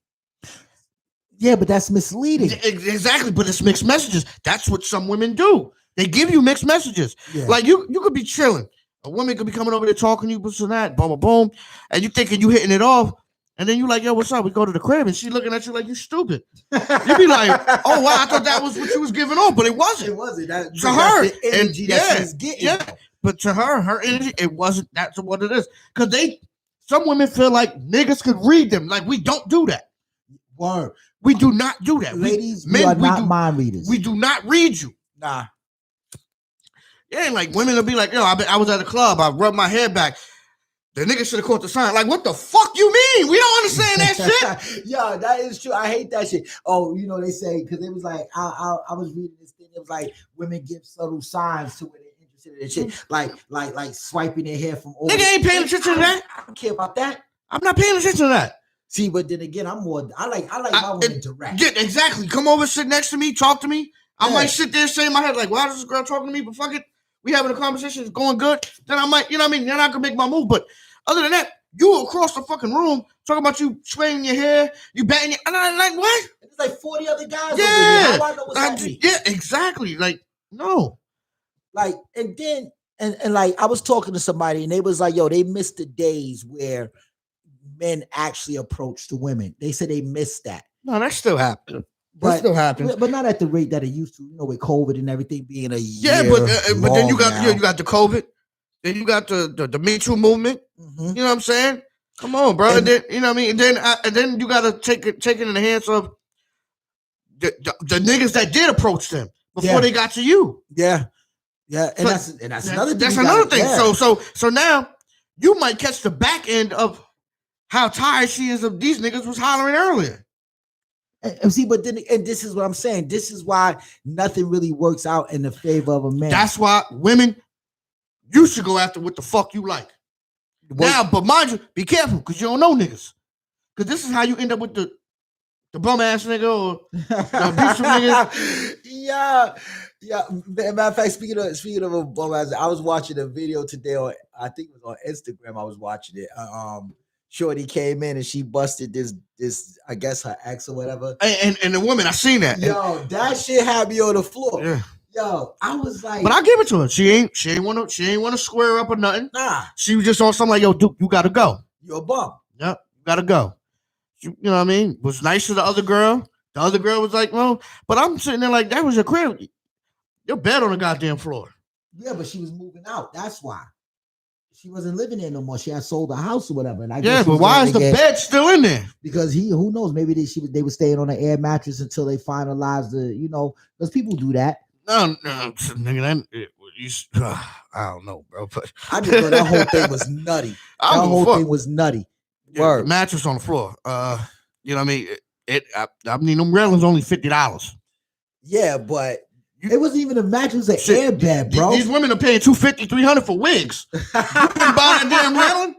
Yeah, but that's misleading. Exactly, but it's mixed messages. That's what some women do. They give you mixed messages. Yeah. Like you could be chilling. A woman could be coming over there talking to you, this and that, boom, boom, boom, and you thinking you hitting it off, and then you like, yo, what's up? We go to the crib, and she looking at you like you stupid. You be like, oh wow, I thought that was what you was giving off, but it wasn't. It wasn't. To her, the energy that she was getting. Yeah, but to her energy, it wasn't. That's what it is. Because some women feel like niggas could read them. Like we don't do that. Word. We do not do that. Ladies, we are not mind readers. We do not read you. Nah. Yeah, like women will be like, yo, I was at a club, I rubbed my hair back. The nigga should have caught the sign. Like, what the fuck you mean? We don't understand that shit. Yeah, that is true. I hate that shit. Oh, you know, they say, because it was like, I was reading this thing. It was like, women give subtle signs to when they're interested in shit. Like swiping their hair from over. Nigga ain't paying attention to that. I don't care about that. I'm not paying attention to that. See, but then again, I like my women direct. Yeah, exactly. Come over, sit next to me, talk to me. I might sit there, say in my head, like, why is this girl talking to me? But fuck it. We having a conversation, it's going good. Then I might, you know what I mean? Then I can make my move. But other than that, you across the fucking room talking about you spraying your hair, you batting your, and I'm like, what? It's like 40 other guys. Yeah. Over here. How do I know what's happening? Yeah, exactly. Like, no. Like, and then, and like, I was talking to somebody and they was like, yo, they missed the days where men actually approached the women. They said they missed that. No, that still happens. That still happens, but not at the rate that it used to. You know, with COVID and everything being a year. Yeah, but then you got the COVID, then you got the Me Too movement. Mm-hmm. You know what I'm saying? Come on, bro. And then, you know what I mean. And then you got to take it in the hands of the niggas that did approach them before they got to you. Yeah, and that's another thing. That's another thing. Yeah. So now you might catch the back end of how tired she is of these niggas was hollering earlier. And see, but then, and this is what I'm saying. This is why nothing really works out in the favor of a man. That's why women, you should go after what the fuck you like. Now, but mind you, be careful because you don't know niggas. Because this is how you end up with the bum ass nigga or the abusive nigga. Yeah. Matter of fact, speaking of a bum ass, I was watching a video today on, I think it was on Instagram. I was watching it. Shorty came in and she busted this I guess her ex or whatever. And the woman, I seen that. Yo, that shit had me on the floor. Yeah. Yo, I was like, but I give it to her. She ain't want to square up or nothing. Nah. She was just on something like, yo, Duke, you gotta go. You're a bum. Yep, you gotta go. You know what I mean? Was nice to the other girl. The other girl was like, well, but I'm sitting there like, that was your crib. Your bed on the goddamn floor. Yeah, but she was moving out. That's why. She wasn't living there no more. She had sold the house or whatever. And I guess but why is the bed still in there? Because who knows? Maybe they were staying on an air mattress until they finalized because people do that. No, nigga, I don't know, bro. But I just thought that whole thing was nutty. That whole thing was nutty. Yeah, mattress on the floor. You know what I mean? I mean, them railings only $50. Yeah, but it wasn't even a mattress, it was an air bed, bro. These women are paying $250, $300 for wigs. You can buy that damn railing?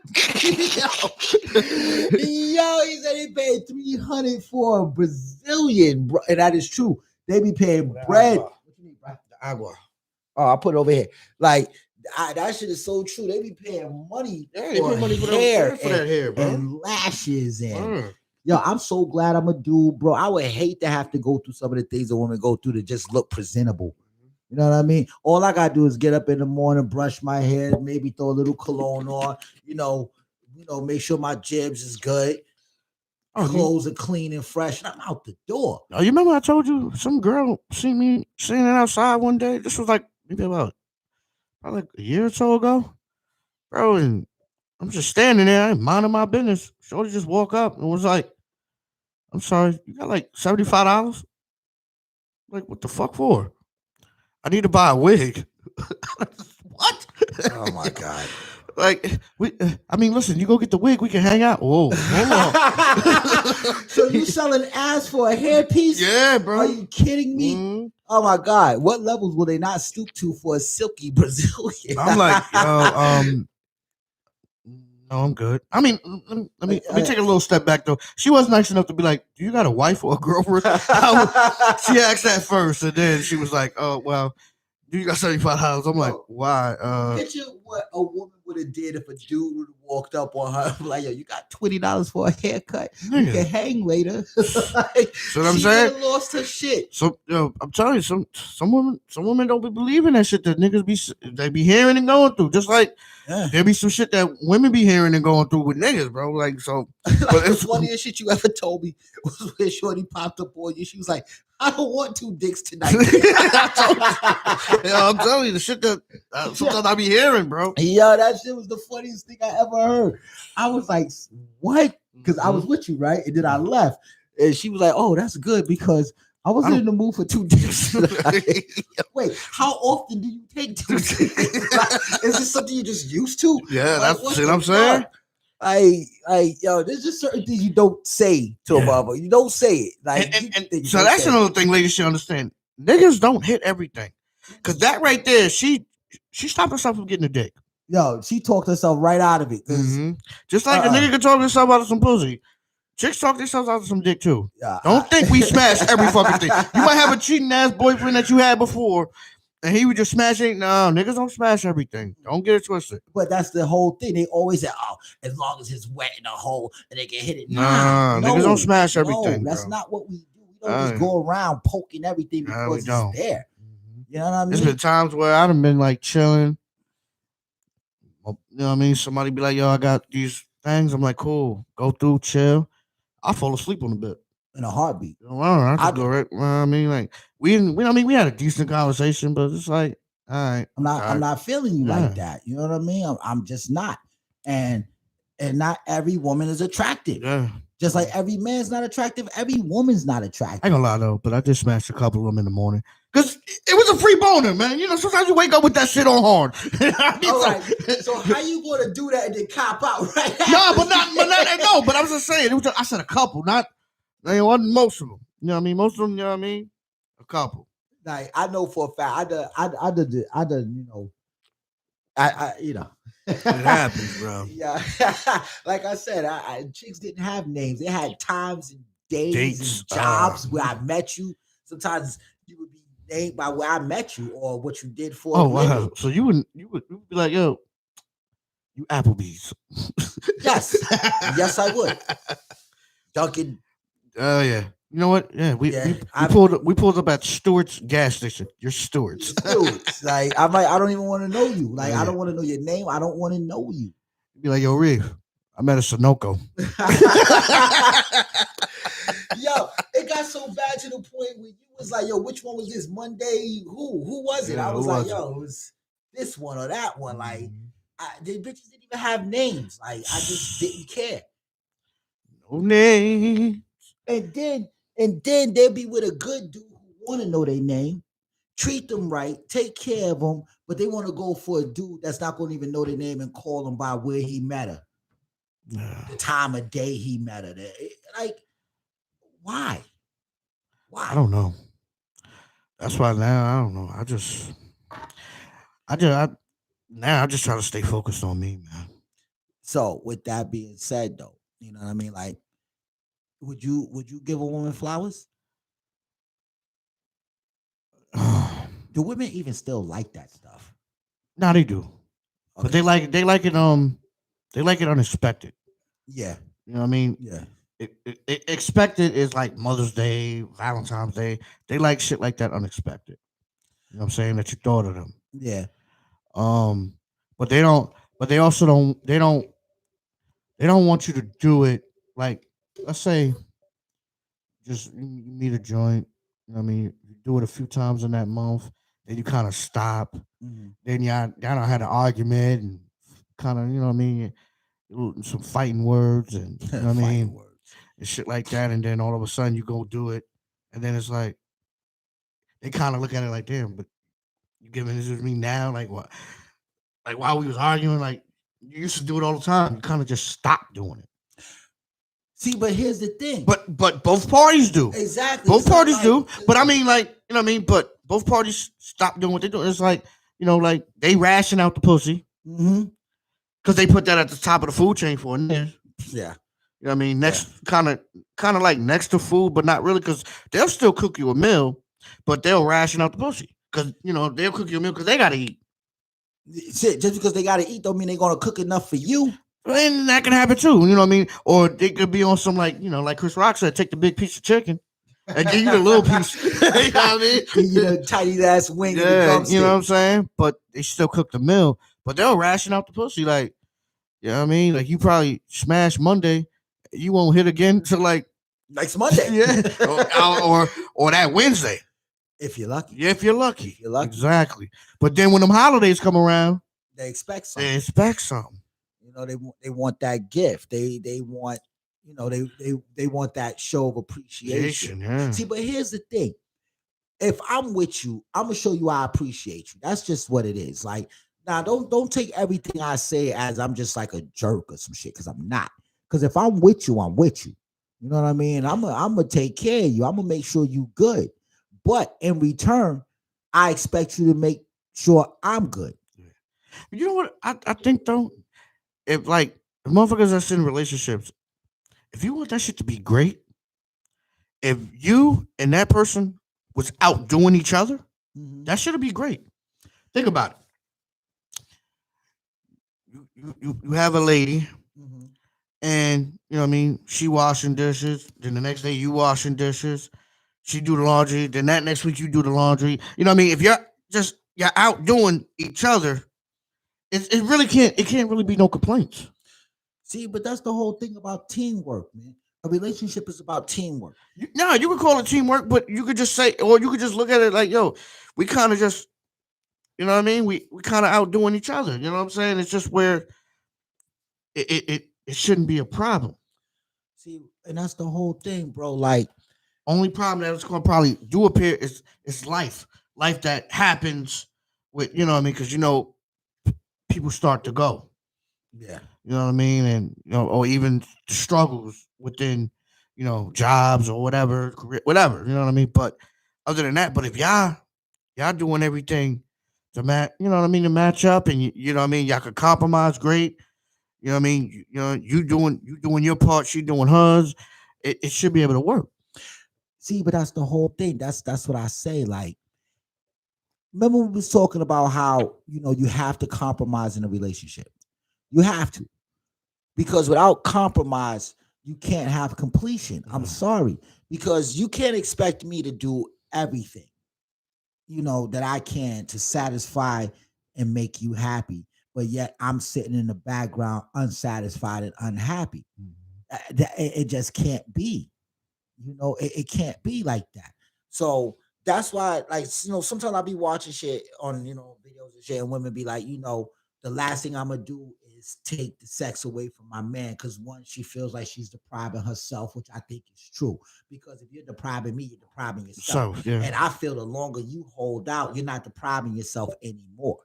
Yo, he said he paid $300 for a Brazilian, bro. And that is true. They be paying bread. What you need, bro? The agua. Oh, I put it over here. Like, that shit is so true. They be paying money for hair for that hair, bro. And lashes and yo, I'm so glad I'm a dude, bro. I would hate to have to go through some of the things a woman go through to just look presentable. You know what I mean? All I gotta do is get up in the morning, brush my hair, maybe throw a little cologne on, make sure my jibs is good. Clothes are clean and fresh, and I'm out the door. Oh, you remember I told you some girl seen me standing outside one day? This was like maybe about probably a year or so ago, bro. And I'm just standing there, minding my business. Shorty just walk up and was like, "I'm sorry, you got like $75?" Like, what the fuck for? I need to buy a wig. What? Oh my god! Like I mean, listen, you go get the wig, we can hang out. Whoa, hold on. So you selling ass for a hairpiece? Yeah, bro. Are you kidding me? Mm-hmm. Oh my god! What levels will they not stoop to for a silky Brazilian? I'm like, no, I'm good. I mean, let me take a little step back though. She was nice enough to be like, "Do you got a wife or a girlfriend?" She asked that first, and then she was like, "Oh, well, do you got $75?" I'm like, "Why?" Picture what a woman would have did if a dude would have walked up on her like, "Yo, you got $20 for a haircut? You can hang later." Like, so what I'm saying, lost her shit. So I'm telling you, some women don't be believing that shit that niggas be hearing and going through. Just like there be some shit that women be hearing and going through with niggas, bro. Like so. But the funniest shit you ever told me was when Shorty popped up on you. She was like, "I don't want 2 dicks tonight." I'm telling you, the shit that sometimes I be hearing, bro. Yo, that shit was the funniest thing I ever heard. I was like, "What?" Because I was with you, right? And then I left. And she was like, "Oh, that's good because I wasn't in the mood for 2 dicks." Wait, how often do you take 2 dicks? Like, is this something you're just used to? Yeah, Like, that's what I'm saying. Yo, there's just certain things you don't say to a mother. You don't say it. Like, and so that's another thing, ladies should understand. Niggas don't hit everything, because that right there, she stopped herself from getting a dick. Yo, she talked herself right out of it. Just like a nigga can talk himself out of some pussy. Chicks talk themselves out of some dick too. Don't think we smash every fucking thing. You might have a cheating ass boyfriend that you had before, and he would just smash it. No, niggas don't smash everything. Don't get it twisted. But that's the whole thing. They always say, "Oh, as long as it's wet in a hole and they can hit it." Nah, niggas don't smash everything. No, that's not what we do. We don't just go around poking everything because it's there. You know what I mean? There's been times where I've been like chilling. You know what I mean? Somebody be like, "Yo, I got these things." I'm like, "Cool, go through, chill." I fall asleep on the bed in a heartbeat. I just go right. I mean, like we had a decent conversation, but it's like, all right, I'm not feeling you like that. You know what I mean? I'm just not, and not every woman is attractive. Yeah. Just like every man's not attractive, every woman's not attractive. I ain't gonna lie though, but I just smashed a couple of them in the morning because it was a free boner, man. You know, sometimes you wake up with that shit on hard. All right. So how you gonna do that and then cop out right? No, but I was just saying. I said a couple, not. They wasn't most of them. You know what I mean? Most of them. You know what I mean? A couple. Like I know for a fact. I did. You know. You know. It happens, bro. Yeah. Like I said, chicks didn't have names. They had times and days and jobs where I met you. Sometimes you would be named by where I met you or what you did for. Oh wow! So you would be like, "Yo, you Applebee's." Yes, yes, I would. Dunkin'. Oh yeah. You know what? Yeah, we pulled up at Stewart's gas station. You're Stewart's. Stewart's. Like I don't even want to know you. Like I don't want to know your name. I don't want to know you. Be like, "Yo, Reeve, I met a Sunoco." Yo, it got so bad to the point where you was like, "Yo, which one was this Monday? Who was it?" I was like, "Yo, it was this one or that one." Like the bitches didn't even have names. Like I just didn't care. No names. And then they'll be with a good dude who want to know their name, treat them right, take care of them, but they want to go for a dude that's not going to even know their name and call them by where he met her, the time of day he met her. Like, why? I don't know. That's why now I don't know. I just try to stay focused on me, man. So with that being said, though, you know what I mean, like. Would you give a woman flowers? Do women even still like that stuff? No, they do. Okay. But they like it unexpected. Yeah. You know what I mean? Yeah. Expected is like Mother's Day, Valentine's Day. They like shit like that unexpected. You know what I'm saying? That you thought of them. Yeah. But they don't. But they also don't. They don't want you to do it like. Let's say, just you meet a joint. You know what I mean? You do it a few times in that month, then you kind of stop. Mm-hmm. Then y'all had an argument and kind of, you know what I mean, some fighting words and you know what I mean, and shit like that. And then all of a sudden you go do it, and then it's like they kind of look at it like, damn, but you giving this to me now? Like what? Like while we was arguing, like you used to do it all the time. You kind of just stop doing it. See, but here's the thing. But both parties do. Exactly. Both parties do. But I mean, like, you know what I mean? But both parties stop doing what they do. It's like, you know, like they ration out the pussy. Mm-hmm. Because they put that at the top of the food chain for a nigga. Yeah. You know what I mean? Next, kind of like next to food, but not really, because they'll still cook you a meal, but they'll ration out the pussy. Because, you know, they'll cook you a meal because they got to eat. Shit, just because they got to eat don't mean they're going to cook enough for you. And that can happen too, you know what I mean? Or they could be on some, like, you know, like Chris Rock said, take the big piece of chicken and give you the little piece. You know what I mean? Give you the tiny ass wing. Yeah, you know what I'm saying? But they still cook the meal, but they'll ration out the pussy. Like, you know what I mean? Like, you probably smash Monday, you won't hit again until like next Monday. Yeah. or that Wednesday. If you're lucky. Yeah, if you're lucky. Exactly. But then when them holidays come around, they expect something. You know, they want that gift. They want You know, they want that show of appreciation. Yeah. See, but here's the thing. If I'm with you, I'm gonna show you I appreciate you. That's just what it is. Like, now don't take everything I say as I'm just like a jerk or some shit, because I'm not. Because if I'm with you, I'm with you. You know what I mean? I'm gonna take care of you. I'm gonna make sure you good. But in return, I expect you to make sure I'm good. You know what? I think though, if like if motherfuckers that's in relationships, if you want that shit to be great, if you and that person was outdoing each other, Mhm, that should be great. Think about it. You have a lady, mhm. and you know what I mean. She washing dishes. Then the next day you washing dishes. She do the laundry. Then that next week you do the laundry. You know what I mean. If you're outdoing each other, it really can't. It can't really be no complaints. See, but that's the whole thing about teamwork, man. A relationship is about teamwork. No, you could call it teamwork, but you could just say, or you could just look at it like, yo, we kind of just, you know what I mean? We kind of outdoing each other. You know what I'm saying? It's just where it shouldn't be a problem. See, and that's the whole thing, bro. Like, Only problem that it's going to probably do appear is life that happens with, you know what I mean? Because people start to go. yeah. You know what I mean? And or even the struggles within, jobs or whatever, career, whatever. You know what I mean? But other than that, but if y'all doing everything to match, you know what I mean, to match up, and you know what I mean, y'all could compromise great. You know what I mean? You doing your part, she doing hers. It should be able to work. See, but that's the whole thing. That's what I say. Like, remember we was talking about how you have to compromise in a relationship. You have to, because without compromise, you can't have completion. I'm sorry, because you can't expect me to do everything that I can to satisfy and make you happy, but yet I'm sitting in the background unsatisfied and unhappy. It just can't be. It can't be like that. So that's why, like, sometimes I'll be watching shit on videos and shit, and women be like, the last thing I'm gonna do is take the sex away from my man, because one, she feels like she's depriving herself, which I think is true. Because if you're depriving me, you're depriving yourself. So yeah. And I feel the longer you hold out, you're not depriving yourself anymore.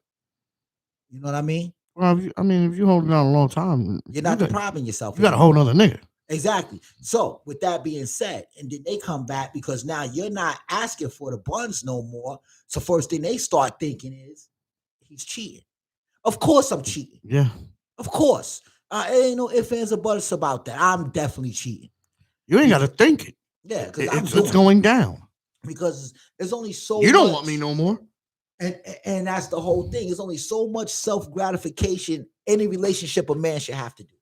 You know what I mean? Well, if you holding out a long time, You're not depriving yourself you got a anymore. whole nother nigga. Exactly. So, with that being said, and then they come back because now you're not asking for the buns no more. So, first thing they start thinking is he's cheating. Of course, I'm cheating. Yeah. Of course. Ain't no ifs, ands, or buts about that. I'm definitely cheating. You ain't got to think it. Yeah, because It's going down. Because there's only so You don't much, want me no more. And that's the whole thing. There's only so much self gratification any relationship a man should have to do.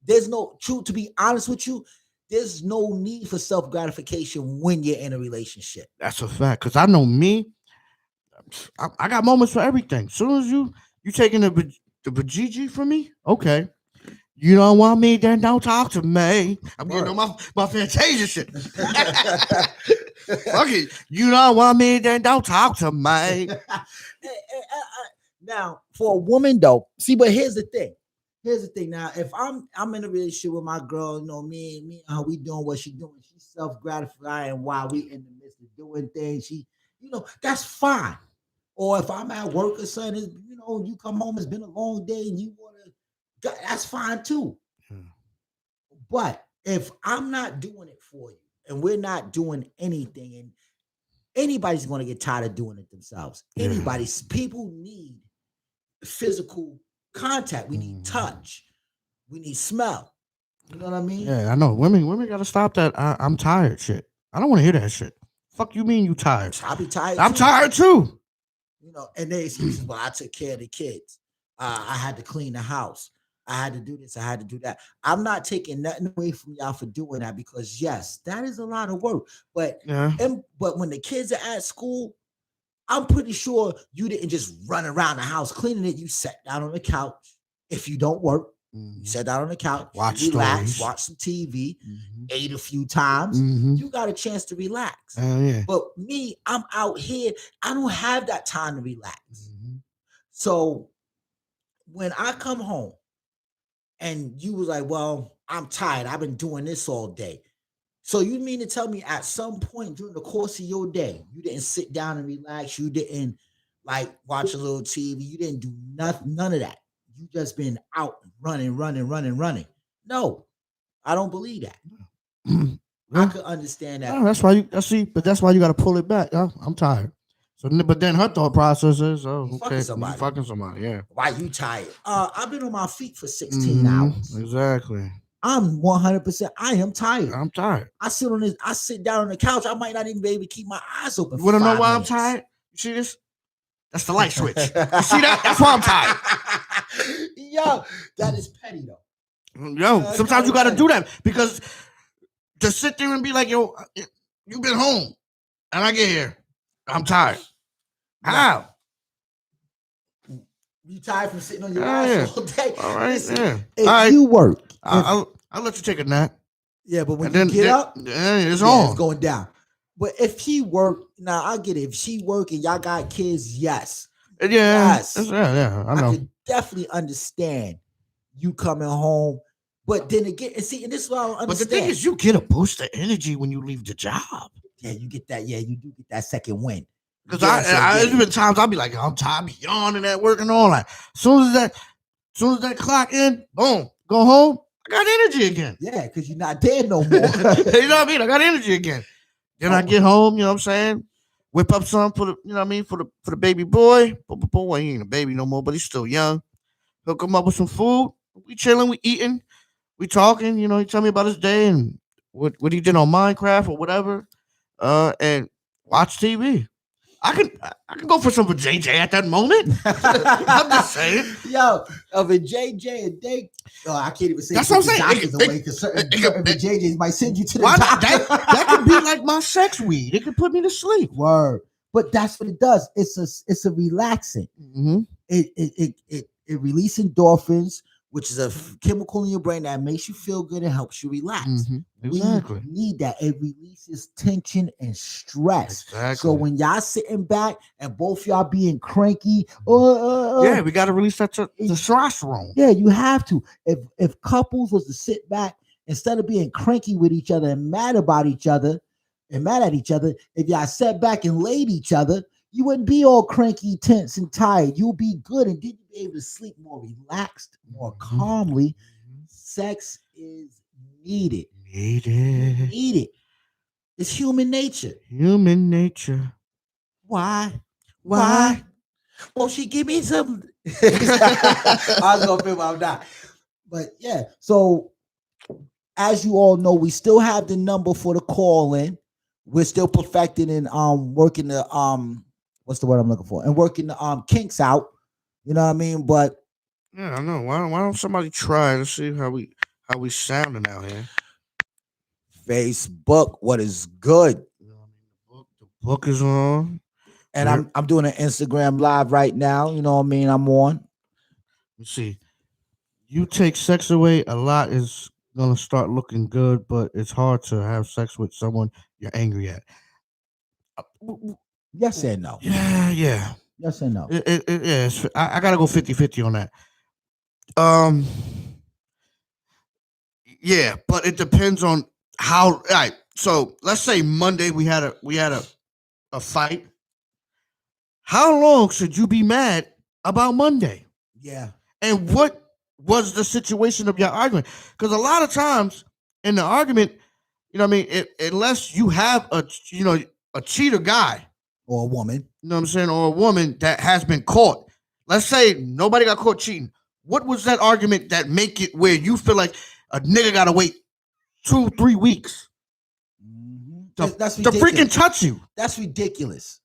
There's no to be honest with you, there's no need for self gratification when you're in a relationship. That's a fact. Cause I know me, I got moments for everything. Soon as you taking the vajiji from me, okay. You don't want me, then don't talk to me. I'm getting on my Fantasia shit. Fuck it. You don't want me, then don't talk to me. Now, for a woman though, see, but here's the thing. Here's the thing. Now, if I'm in a relationship with my girl, me and how we doing what she doing. She's self-gratifying while we in the midst of doing things. She, that's fine. Or if I'm at work or something, you come home, it's been a long day and you wanna, that's fine too. But if I'm not doing it for you and we're not doing anything, and anybody's gonna get tired of doing it themselves. People need physical contact. We need touch. We need smell. You know what I mean? Yeah, I know. Women gotta stop that. I'm tired shit. I don't want to hear that shit. Fuck you mean you tired? I be tired. I'm tired too. And they excuses, well, I took care of the kids. I had to clean the house. I had to do this. I had to do that. I'm not taking nothing away from y'all for doing that, because yes, that is a lot of work. But but when the kids are at school, I'm pretty sure you didn't just run around the house cleaning it. You sat down on the couch. If you don't work, you sat down on the couch, relax, watch some TV, ate a few times. You got a chance to relax. But me, I'm out here. I don't have that time to relax. So when I come home and you was like, well, I'm tired. I've been doing this all day. So you mean to tell me at some point during the course of your day, you didn't sit down and relax, you didn't like watch a little TV, you didn't do none of that. You just been out running, running, running, running. No, I don't believe that. I Yeah. could understand that. Oh, that's why you. I see, but that's why you got to pull it back. I'm tired. So, but then her thought process is, oh, You fucking okay, you somebody. fucking somebody, yeah. Why you tired? I've been on my feet for 16 hours. Exactly. I'm 100%. I am tired. I'm tired. I sit down on the couch. I might not even be able to keep my eyes open. You want to know why minutes. I'm tired? You see this? That's the light switch. You see that? That's why I'm tired. Yo, that is petty though. Yo, sometimes you got to do that because to sit there and be like, yo, you've been home, and I get here, I'm tired. How? You tired from sitting on your ass all day? All right, Listen, yeah. If all right. you work, I'll let you take a nap. Yeah, but when and you get up, it's on. It's going down. But if he work, now I get it. If she work and y'all got kids, yes. Yeah, yes. Yeah, I know. I can definitely understand you coming home. But then again, and see, and this is what I don't understand. But the thing is, you get a boost of energy when you leave the job. Yeah, you get that. Yeah, you do get that second win. Because there's been times I'll be like, I'm tired, I be yawning at work and all that. As soon as that clock in, boom, go home, I got energy again. Yeah, because you're not dead no more. You know what I mean? I got energy again. Then I get home, you know what I'm saying? Whip up some for the, you know what I mean, for the baby boy. Boy, he ain't a baby no more, but he's still young. Hook him up with some food. We chilling, we eating, we talking. You know, he tell me about his day and what he did on Minecraft or whatever. And watch TV. I can go for some of JJ at that moment. I'm just saying. Yo, of a JJ and they, I can't even say that's what I'm saying. Doctors away because certain JJs might send you to the doctor. That could be like my sex weed. It could put me to sleep. Word, but that's what it does. It's a relaxing. Mm-hmm. It releases endorphins, which is a chemical in your brain that makes you feel good and helps you relax. Mm-hmm. Exactly. We need that. It releases tension and stress. Exactly. So when y'all sitting back and both y'all being cranky, yeah, we got to release that testosterone. Yeah, you have to. If couples was to sit back instead of being cranky with each other and mad about each other and mad at each other, if y'all sat back and laid each other, you wouldn't be all cranky, tense, and tired. You'll be good, and then you'll be able to sleep more relaxed, more calmly. Sex is needed. Needed. It's human nature. Human nature. Why? Well, she give me some. I was gonna feel I'm not. But yeah, so as you all know, we still have the number for the call in. We're still perfecting and working the what's the word I'm looking for? And working the kinks out. You know what I mean? But yeah, I know. Why don't somebody try to see how we sounding out here? Facebook, what is good? The book is on. And I'm doing an Instagram live right now. You know what I mean? I'm on. Let's see. You take sex away, a lot is gonna start looking good, but it's hard to have sex with someone you're angry at. Yes and no. Yeah. Yes and no. Yes. I gotta go 50-50 on that. Yeah, but it depends on how. All right. So let's say Monday we had a fight. How long should you be mad about Monday? Yeah. And what was the situation of your argument? Because a lot of times in the argument, you know what I mean, unless you have a cheater guy or a woman, you know what I'm saying, or a woman that has been caught. Let's say nobody got caught cheating. What was that argument that make it where you feel like a nigga gotta wait 2-3 weeks to freaking touch you? That's ridiculous.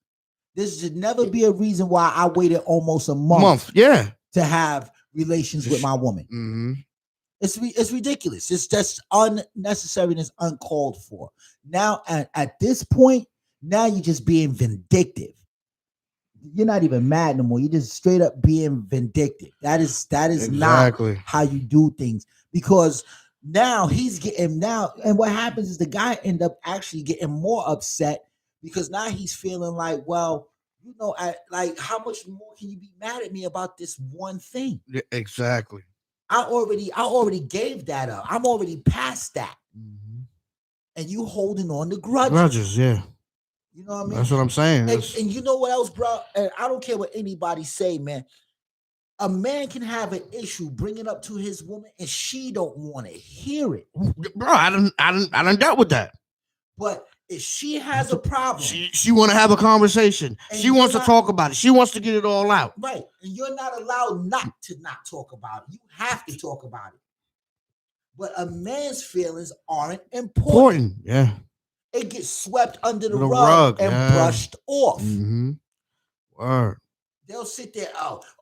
This should never be a reason why I waited almost a month yeah, to have relations with my woman. Mm-hmm. It's ridiculous. It's just unnecessary and it's uncalled for. Now at this point, now you're just being vindictive. You're not even mad no more. You're just straight up being vindictive. That is exactly not how you do things. Because now he's getting and what happens is the guy end up actually getting more upset because now he's feeling like, well, you know, like how much more can you be mad at me about this one thing? Yeah, exactly. I already gave that up. I'm already past that. Mhm. And you holding on to grudges. Grudges, yeah. You know what I mean? That's what I'm saying. And you know what else, bro? And I don't care what anybody say, man. A man can have an issue bringing up to his woman, and she don't want to hear it. Bro, I done dealt with that. But if she has a problem, she want to have a conversation. She wants to talk about it. She wants to get it all out. Right. And you're not allowed not talk about it. You have to talk about it. But a man's feelings aren't important. Yeah. It gets swept under the rug and brushed off. Mm-hmm. Word. They'll sit there,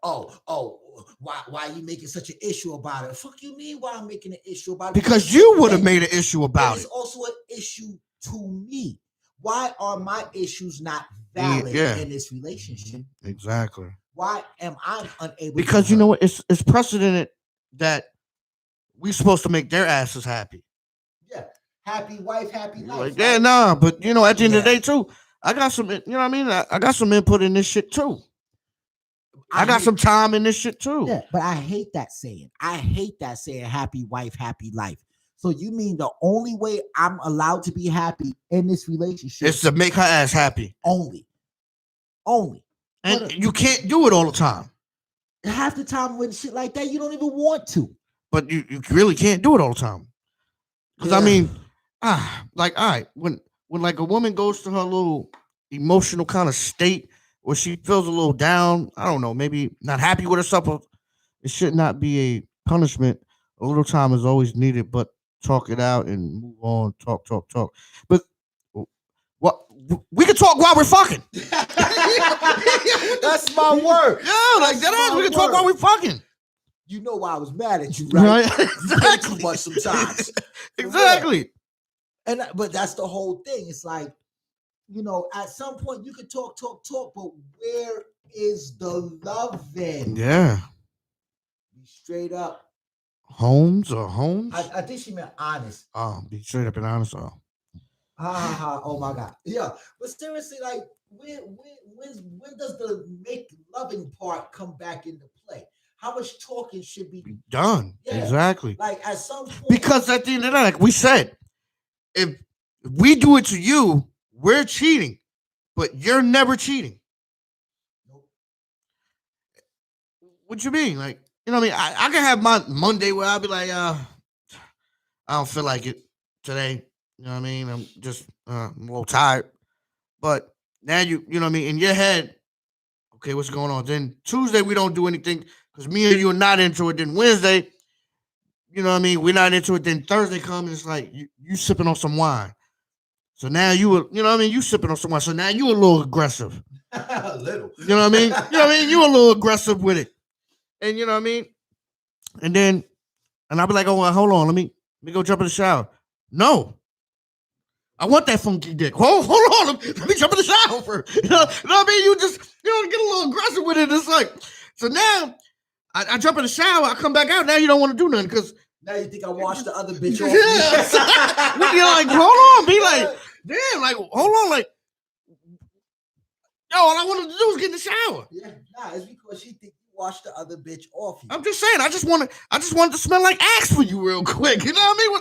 why are you making such an issue about it? Fuck you mean why I'm making an issue about it? Because you would have made an issue about it. It's also an issue to me. Why are my issues not valid in this relationship? Exactly. Why am I unable? Because you know what? It's precedented that we're supposed to make their asses happy. Yeah. Happy wife, happy life. Like, yeah, nah, but you know, at the end of the day, too, I got some, you know what I mean? I got some input in this shit too. I got some time in this shit too. Yeah, but I hate that saying. Happy wife, happy life. So you mean the only way I'm allowed to be happy in this relationship is to make her ass happy. Only. And you can't do it all the time. Half the time with shit like that, you don't even want to. But you really can't do it all the time. Because I mean, like, all right, when like a woman goes to her little emotional kind of state where she feels a little down, I don't know, maybe not happy with herself, it should not be a punishment. A little time is always needed, but talk it out and move on. Talk. But what we can talk while we're fucking. That's my word. Yeah, like that. We can talk while we're fucking. You know why I was mad at you, right? Exactly. You play too much sometimes. Exactly. But that's the whole thing. It's like, you know, at some point you can talk, but where is the love then? Yeah. Be straight up. Homes? I think she meant honest. Oh, be straight up and honest. Oh my God. Yeah. But seriously, like, when does the make loving part come back into play? How much talking should be done? Yeah. Exactly. Like at some point. Because at the end of the day, like we said, if we do it to you, we're cheating, but you're never cheating. Nope. What you mean? Like, you know what I mean? I can have my Monday where I'll be like, I don't feel like it today. You know what I mean? I'm just I'm a little tired. But now you know what I mean? In your head, okay, what's going on? Then Tuesday we don't do anything because me and you are not into it. Then Wednesday, you know what I mean? We're not into it. Then Thursday comes and it's like you sipping on some wine. So now you know what I mean? You sipping on some wine. So now you a little aggressive. A little. You know what I mean? You know what I mean? You a little aggressive with it. And you know what I mean? And then, and I'll be like, oh, well, hold on. Let me go jump in the shower. No. I want that funky dick. Hold on. Let me jump in the shower first. You know what I mean? You just, get a little aggressive with it. It's like, so now I jump in the shower. I come back out. Now you don't want to do nothing because. Now you think I washed the other bitch off? Yeah. You're like, hold on. Be like, damn, like, hold on. Like, yo, all I wanted to do was get in the shower. Yeah, it's because she think you washed the other bitch off. I'm just saying, I just wanted to smell like axe for you real quick. You know what I mean?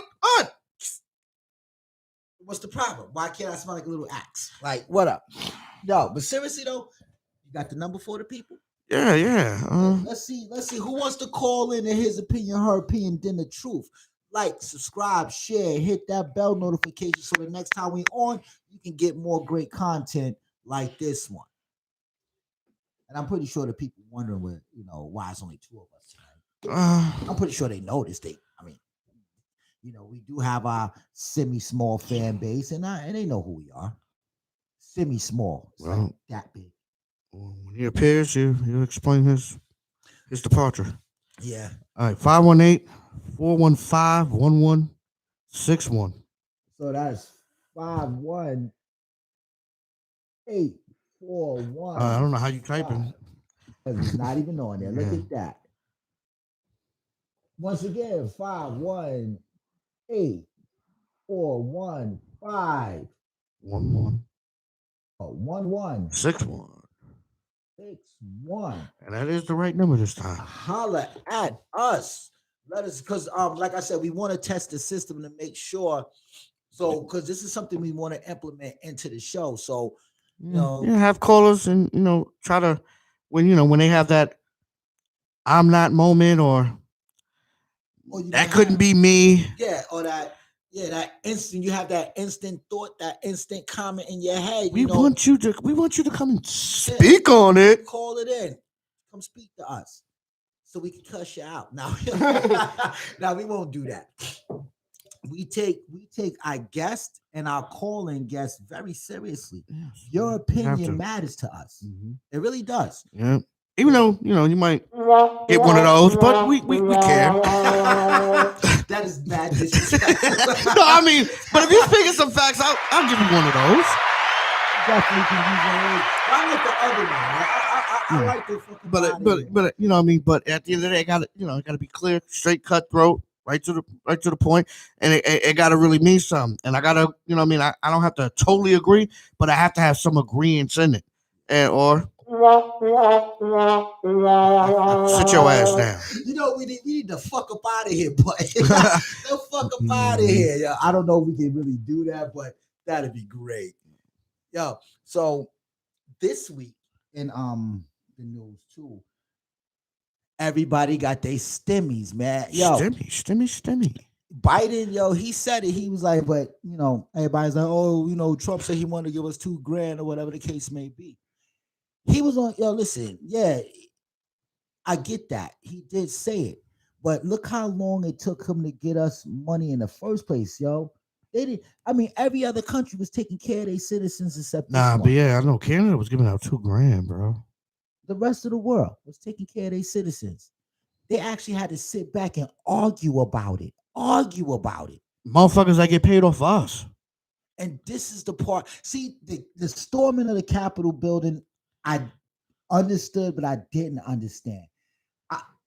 What's the problem? Why can't I smell like a little axe? Like, what up? No, but seriously though, you got the number for the people? Yeah. Let's see who wants to call in and his opinion, her opinion, then the truth. Like, subscribe, share, hit that bell notification so the next time we on, you can get more great content like this one. And I'm pretty sure the people wondering why it's only two of us tonight. I'm pretty sure they noticed. We do have our semi-small fan base, and they know who we are. Semi-small, like that big. When he appears, he'll explain his departure. Yeah. All right, 518-415-1161. So that's 518-415. I don't know how you type it. It's not even on there. Look at that. Once again, 518-415-1161. 61. And that is the right number this time. Holla at us. Let us, because like I said, we want to test the system to make sure. So, because this is something we want to implement into the show. So, you know, Yeah, have callers and try to when they have that I'm not moment or or you that might couldn't have, be me. yeah, or that instant. You have that instant thought, that instant comment in your head. We want you to come and speak on it. Call it in. Come speak to us, so we can cuss you out. Now, now we won't do that. We take our guest and our calling guests very seriously. Yes, Your we have opinion to. matters to us. Mhm. It really does. Yeah. Even though you might get one of those, but we care. That is bad disrespectful. No, I mean, but if you're speaking some facts, I'll give you one of those. Definitely can use one of those. I like the other one. I like the fucking. But you know what I mean. But at the end of the day, it got to be clear, straight, cutthroat, right to the point, and it got to really mean something. And I got to, what I mean. I don't have to totally agree, but I have to have some agreements in it, and or sit your ass down. We need to fuck up out of here, but don't fuck up out of here. Yo, I don't know if we can really do that, but that'd be great. Yo, so this week in the news too, everybody got their stimmies, man. Yo, Stimmy. Biden, yo, he said it. He was like, but everybody's like, oh, Trump said he wanted to give us $2,000 or whatever the case may be. He was on, listen, yeah, I get that. He did say it, but look how long it took him to get us money in the first place, yo. They did. I mean, every other country was taking care of their citizens except this one. But yeah, I know Canada was giving out $2,000, bro. The rest of the world was taking care of their citizens. They actually had to sit back and argue about it. Motherfuckers that get paid off us. And this is the part. See, the storming of the Capitol building, I understood, but I didn't understand.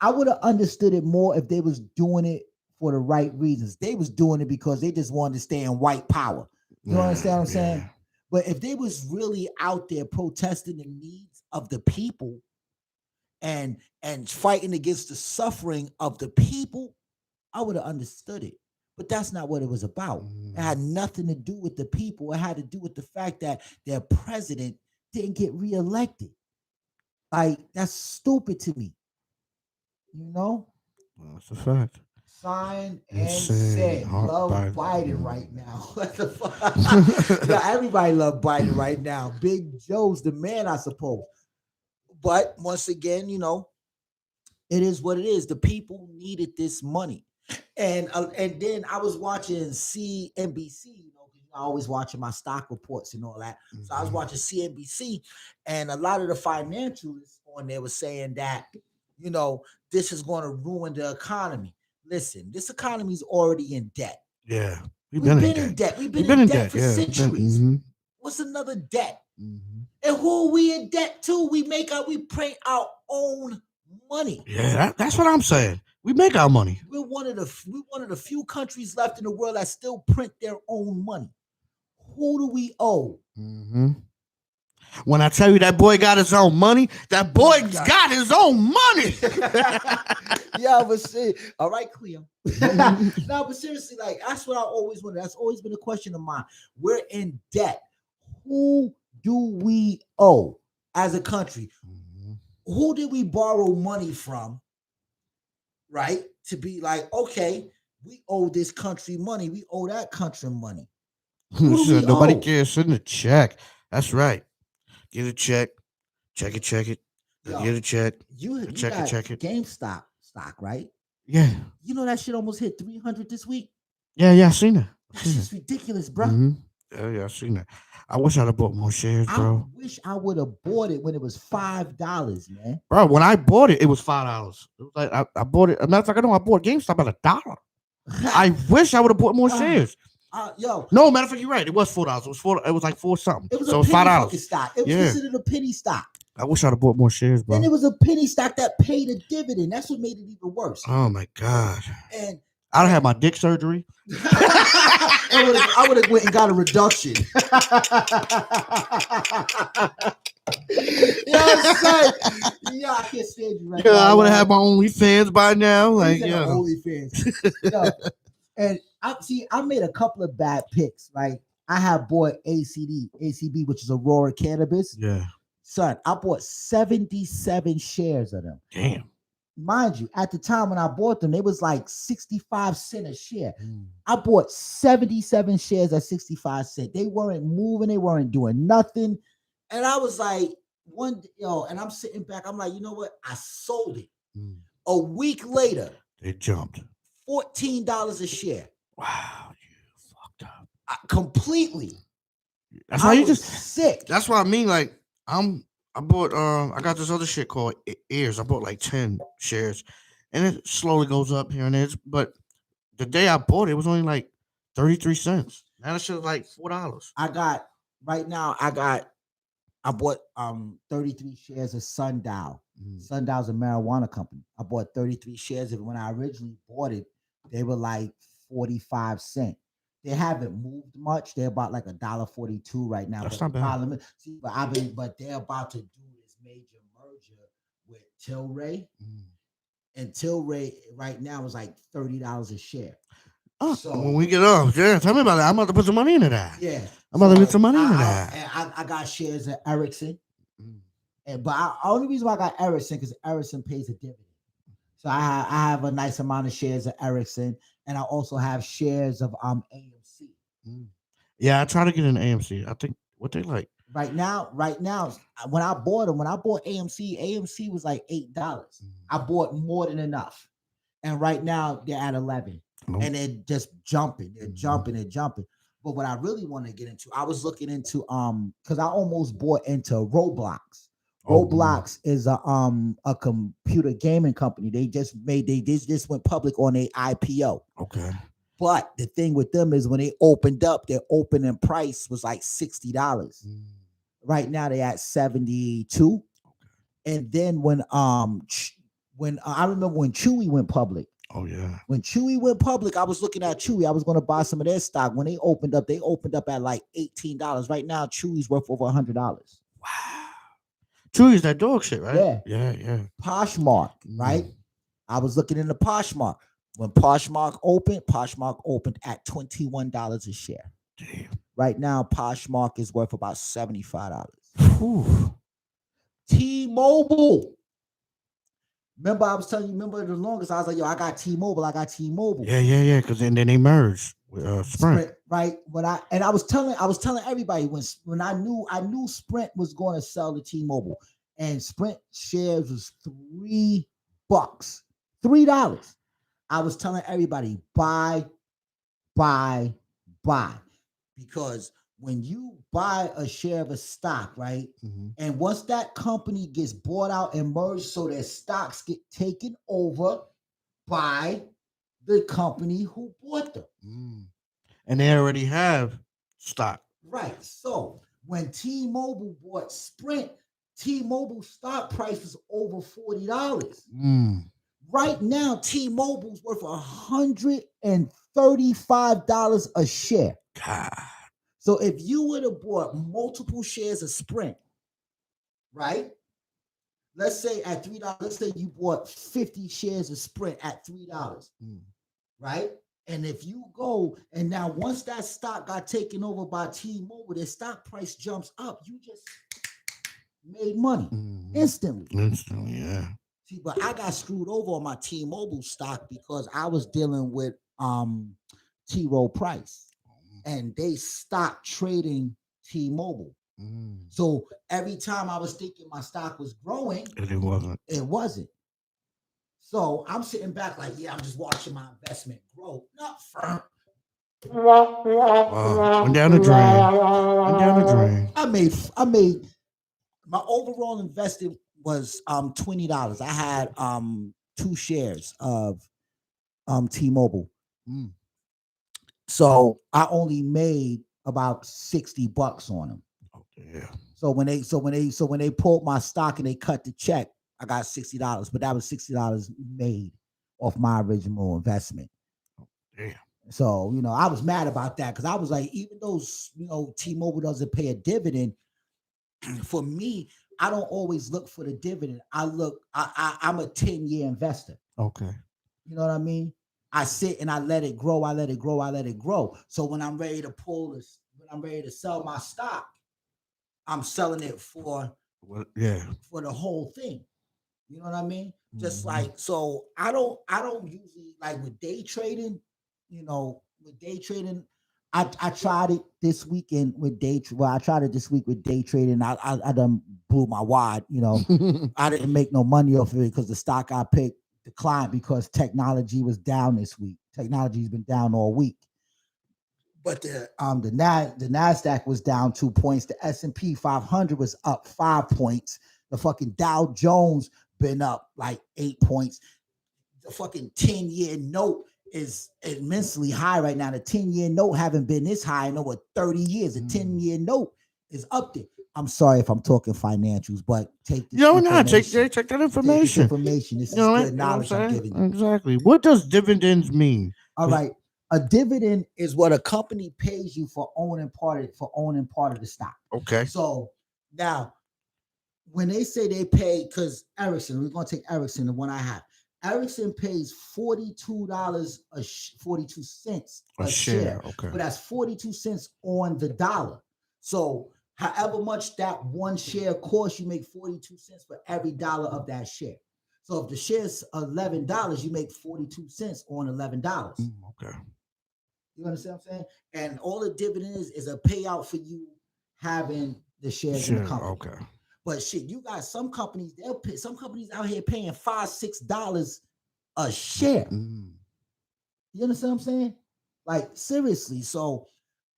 I would have understood it more if they was doing it for the right reasons. They was doing it because they just wanted to stay in white power. You understand what I'm saying? But if they was really out there protesting the needs of the people and fighting against the suffering of the people, I would have understood it. But that's not what it was about. It had nothing to do with the people. It had to do with the fact that their president didn't get reelected. Like, that's stupid to me. Well, that's a fact. Signed and said, love Biden right now. What the fuck? Everybody love Biden right now. Big Joe's the man, I suppose. But once again, it is what it is. The people needed this money. And then I was watching CNBC, I always watching my stock reports and all that. So I was watching CNBC, and a lot of the financials on there was saying that, this is going to ruin the economy. Listen, this economy is already in debt. Yeah. We've been in debt. We've been in debt for centuries. What's another debt? And who are we in debt to? We print our own money. Yeah, that's what I'm saying. We make our money. We're one of the few countries left in the world that still print their own money. Who do we owe? When I tell you that boy got his own money, that boy got his own money. Yeah, but see, all right, Cleo. No, but seriously, like, that's what I always wanted. That's always been a question of mine. We're in debt. Who do we owe as a country? Who did we borrow money from? Right? To be like, okay, we owe this country money. We owe that country money. Nobody cares. Send a check. That's right. Get a check. Check it. Get a check. You check it. GameStop stock, right? Yeah. You know that shit almost hit 300 this week? Yeah, I seen that. That's just ridiculous, bro. Yeah, I seen that. I wish I'd have bought more shares, bro. I wish I would have bought it when it was $5, man. Bro, when I bought it, it was $5. It was like I bought it. As a matter of fact, I bought GameStop at $1. I wish I would have bought more shares. No, matter of fact, you're right. It was $4. It was like $4 something. It was so a penny stock. It was considered a penny stock. I wish I'd have bought more shares, bro. Then it was a penny stock that paid a dividend. That's what made it even worse. Oh my God. And I'd have had my dick surgery. I would have went and got a reduction. Yo, son. Yo, I can't stand you right Yeah, now. I would yo. have had my OnlyFans by now. Like, These are yeah. OnlyFans. Yo, and I made a couple of bad picks. Like I have bought ACB, which is Aurora Cannabis. Yeah. Son, I bought 77 shares of them. Damn. Mind you, at the time when I bought them, they was like 65 cents a share. I bought 77 shares at 65 cents. They weren't moving, they weren't doing nothing. And I was like, and I'm sitting back, I'm like, you know what? I sold it. A week later, they jumped $14 a share. Wow, you fucked up. Completely. That's why you just sick. That's what I mean. Like, I bought I got this other shit called Ears. I bought like 10 shares, and it slowly goes up here and there. But the day I bought it was only like 33 cents. Now that shit is like $4. I bought 33 shares of Sundial. Sundial's a marijuana company. I bought 33 shares of it. When I originally bought it, they were like 45 cents. They haven't moved much. They're about like $1.42 right now. That's but not bad. But they're about to do this major merger with Tilray. And Tilray right now is like $30 a share. Oh, so when we get up, yeah, tell me about that. I'm about to put some money into that. Yeah, I'm about to put some money into that. I got shares at Ericsson, but only reason why I got Ericsson because Ericsson pays a dividend. So I have a nice amount of shares of Ericsson, and I also have shares of AMC. Yeah, I try to get an AMC. I think what they like right now. When I bought AMC was like $8. I bought more than enough, and right now they're at 11, and they're just jumping. They're jumping. But what I really want to get into, I was looking into because I almost bought into Roblox. Roblox is a computer gaming company. They just went public on a IPO. Okay. But the thing with them is when they opened up, their opening price was like $60. Right now they're at 72. And then when I remember when Chewy went public. Oh yeah. When Chewy went public, I was looking at Chewy. I was going to buy some of their stock. When they opened up at like $18. Right now, Chewy's worth over $100. Wow. Chewy's that dog shit, right? Yeah. Yeah. Poshmark, right? I was looking into Poshmark. When Poshmark opened at $21 a share. Damn. Right now, Poshmark is worth about $75. Whew. T-Mobile. Remember, I was telling you, the longest, I was like, yo, I got T-Mobile. Yeah. Because then they merged with Sprint. Right. I was telling everybody when I knew Sprint was going to sell to T-Mobile, and Sprint shares was $3. $3. I was telling everybody, buy. Because when you buy a share of a stock, right? And once that company gets bought out and merged so their stocks get taken over by the company who bought them. And they already have stock. Right. So when T-Mobile bought Sprint, T-Mobile stock price was over $40. Right now, T-Mobile's worth $135 a share. God. So if you would have bought multiple shares of Sprint, right? Let's say at $3, let's say you bought 50 shares of Sprint at $3, right? And if you go, and now once that stock got taken over by T-Mobile, their stock price jumps up. You just made money instantly. Instantly, yeah. See, but I got screwed over on my T-Mobile stock because I was dealing with T. Rowe Price, and they stopped trading T-Mobile. So every time I was thinking my stock was growing, it wasn't. So I'm sitting back like, yeah, I'm just watching my investment grow. Not firm. Went down the drain. I made my overall investment was $20. I had 2 shares of T-Mobile. So I only made about $60 on them. Okay. So when they pulled my stock and they cut the check, I got $60, but that was $60 made off my original investment. Damn. So, I was mad about that because I was like, even though, T-Mobile doesn't pay a dividend, for me, I don't always look for the dividend. I'm a 10-year investor. Okay. You know what I mean? I sit and I let it grow. I let it grow. I let it grow. So when I'm ready to pull this, when I'm ready to sell my stock, I'm selling it for the whole thing. You know what I mean? Just like, so I don't usually, like with day trading, with day trading, I tried it this weekend with I tried it this week with day trading. I done blew my wad, I didn't make no money off of it because the stock I picked declined because technology was down this week. Technology's been down all week. But the NASDAQ was down 2 points. The S&P 500 was up 5 points. The fucking Dow Jones been up like 8 points. The fucking 10-year note is immensely high right now. The 10-year note haven't been this high in over 30 years. The 10-year note is up there. I'm sorry if I'm talking financials, but take this take that information. This is good knowledge I'm giving you. Exactly. What does dividends mean? All right. A dividend is what a company pays you for owning part of the stock. Okay. So now, when they say they pay, because Ericsson, we're gonna take Ericsson, the one I have. Ericsson pays $42 42 cents a share. Okay. But that's 42 cents on the dollar. So however much that one share costs, you make 42 cents for every dollar of that share. So if the share's $11, you make 42 cents on $11. Okay. You understand what I'm saying? And all the dividend is a payout for you having the shares in the company. Okay. But shit, you got some companies, some companies out here paying $5-6 a share. You understand what I'm saying? Like, seriously. So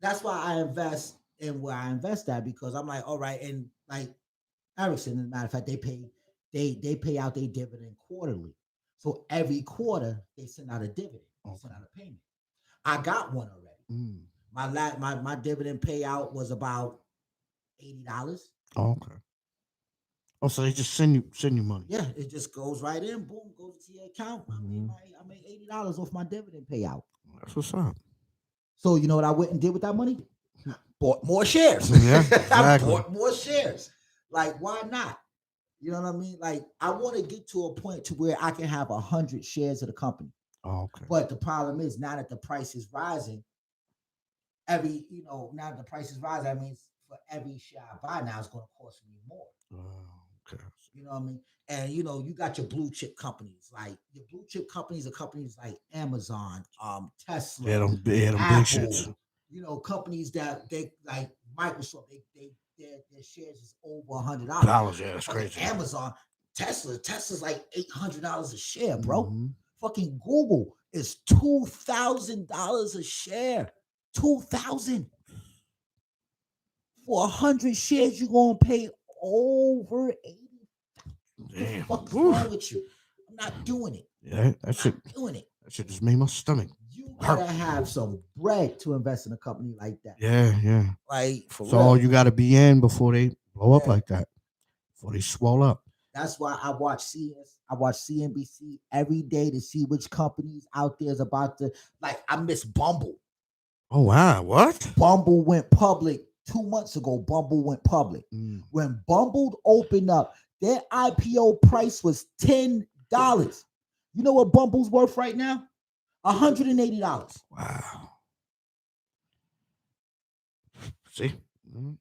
that's why I invest in where I invest at, because I'm like, all right, and like Ericsson, as a matter of fact, they pay out their dividend quarterly. So every quarter they send out a dividend, send out a payment. I got one already. My dividend payout was about $80. Okay. Oh, so they just send you money. Yeah, it just goes right in, boom, goes to your account. I made $80 off my dividend payout. That's what's up. So you know what I went and did with that money? Bought more shares. Yeah, exactly. I bought more shares. Like, why not? You know what I mean? Like, I want to get to a point to where I can have 100 shares of the company. Oh, okay. But the problem is, now that the price is rising, now that the price is rising, that means for every share I buy now, it's going to cost me more. Okay. You know what I mean? And you got your blue chip companies. Like, your blue chip companies are companies like Amazon, Tesla, Apple, big shits. Companies that they like Microsoft, their shares is over $100. Yeah, that's crazy. Amazon, Tesla's like $800 a share, bro. Fucking Google is $2,000 a share. $2,000 for 100 shares. You're gonna pay over 80. Damn. What's wrong with you? I'm not doing it. Yeah, that shit. Doing it. That shit just made my stomach. You gotta have some bread to invest in a company like that. Yeah. Like, for so real. You got to be in before they blow up like that. Before they swell up. That's why I watch CNBC every day to see which companies out there is about to. Like, I miss Bumble. Oh wow, what? Bumble went public 2 months ago. Bumble went public. When Bumble opened up, their IPO price was $10. You know what Bumble's worth right now? $180. Wow. See? You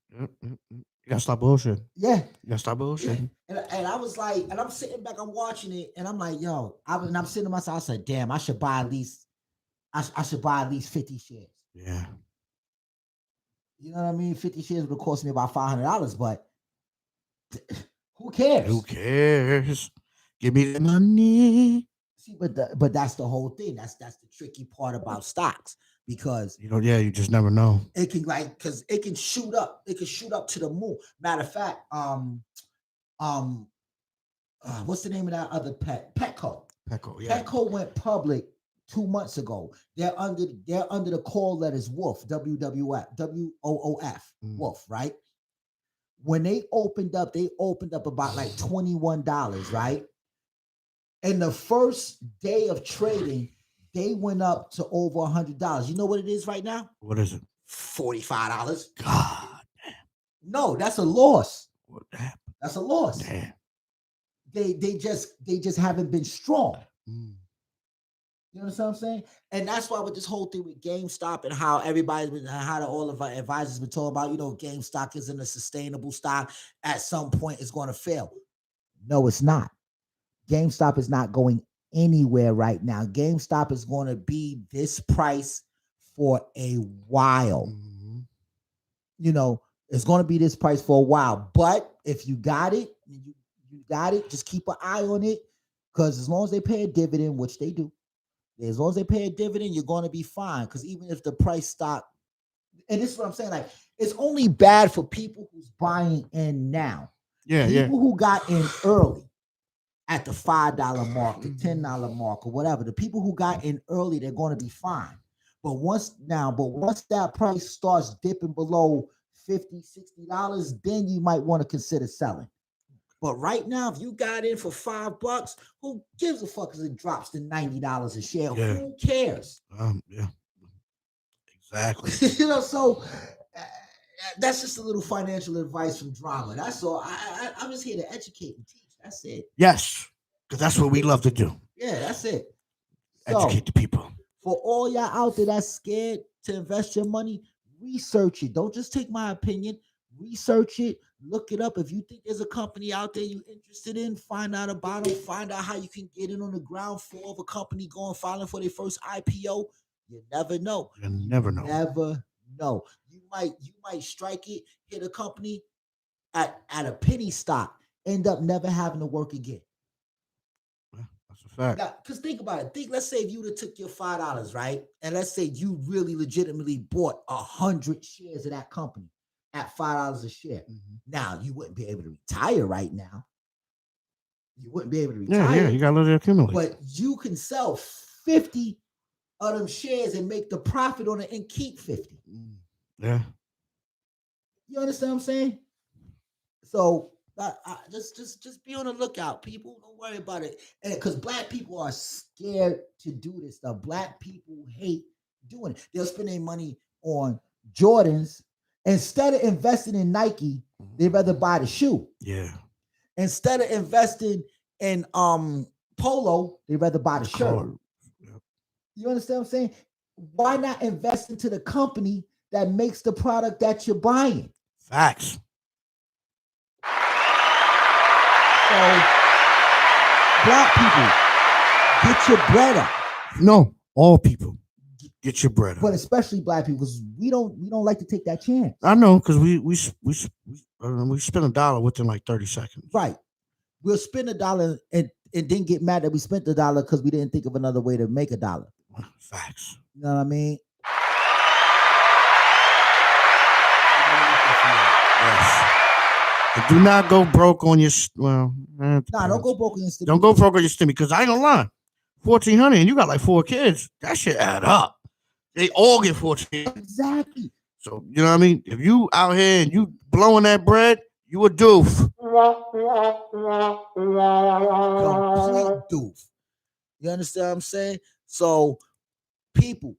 gotta stop bullshit. Yeah. You gotta stop bullshit. Yeah. And I was like, and I'm sitting back, I'm watching it, and I'm like, yo, I'm sitting to myself, I said, damn, I should buy at least 50 shares. Yeah. You know what I mean? 50 shares would cost me about $500, but who cares? Who cares? Give me the money. See, but that's the whole thing. That's the tricky part about stocks, because you just never know. It can because it can shoot up. It can shoot up to the moon. Matter of fact, what's the name of that other Petco? Petco, yeah. Petco went public 2 months ago. They're under the call letters WOOF, WWF, WOOF, WOOF, right? When they opened up about like $21, right? And the first day of trading, they went up to over $100. You know what it is right now? What is it? $45. God damn. No, that's a loss. What happened? That's a loss. Damn. They just haven't been strong. Mm. You know what I'm saying? And that's why with this whole thing with GameStop and how everybody's been, how all of our advisors been talking about, GameStop isn't a sustainable stock. At some point, it's going to fail. No, it's not. GameStop is not going anywhere right now. GameStop is going to be this price for a while. Mm-hmm. It's going to be this price for a while. But if you got it, you got it. Just keep an eye on it, because as long as they pay a dividend, which they do, as long as they pay a dividend, you're going to be fine. Because even if the price stock, and this is what I'm saying, like, it's only bad for people who's buying in now. Yeah, people who got in early at the $5 mark, the $10 mark, or whatever. The people who got in early, they're going to be fine. But once that price starts dipping below $50, $60, then you might want to consider selling. But right now, if you got in for $5, who gives a fuck if it drops to $90 a share? Yeah. Who cares? Yeah, exactly. So that's just a little financial advice from Drama. That's all. I'm just here to educate and teach. That's it. Yes, because that's what we love to do. Yeah, that's it. Educate the people. For all y'all out there that's scared to invest your money, research it. Don't just take my opinion. Research it. Look it up. If you think there's a company out there you're interested in, find out about them. Find out how you can get in on the ground floor of a company filing for their first IPO. You never know. You never know. Never know. You might strike it, hit a company at a penny stock, end up never having to work again. That's a fact. Because think about it. Let's say if you would have took your $5, right? And let's say you really legitimately bought 100 shares of that company at $5 a share. Mm-hmm. Now, you wouldn't be able to retire right now. You wouldn't be able to retire. Yeah, you got to let it accumulate. But you can sell 50 of them shares and make the profit on it and keep 50. Yeah. You understand what I'm saying? So just be on the lookout, people. Don't worry about it. And because black people are scared to do this stuff. Black people hate doing it. They'll spend their money on Jordans. Instead of investing in Nike, they'd rather buy the shoe. Yeah. Instead of investing in Polo, they'd rather buy the shirt. Yep. You understand what I'm saying? Why not invest into the company that makes the product that you're buying? Facts. So, black people, get your bread up. No, all people. Get your bread up. But especially black people, because we don't like to take that chance. I know, because we spend $1 within like 30 seconds. Right. We'll spend $1 and then get mad that we spent $1 because we didn't think of another way to make $1. Facts. You know what I mean? Yes. But do not go broke on your don't go broke on your stimmy. Don't go broke on your stimmy, because I ain't gonna lie. $1,400 and you got like 4 kids. That shit add up. They all get $1,400. Exactly. So you know what I mean? If you out here and you blowing that bread, you a doof. Complete doof. You understand what I'm saying? So, people,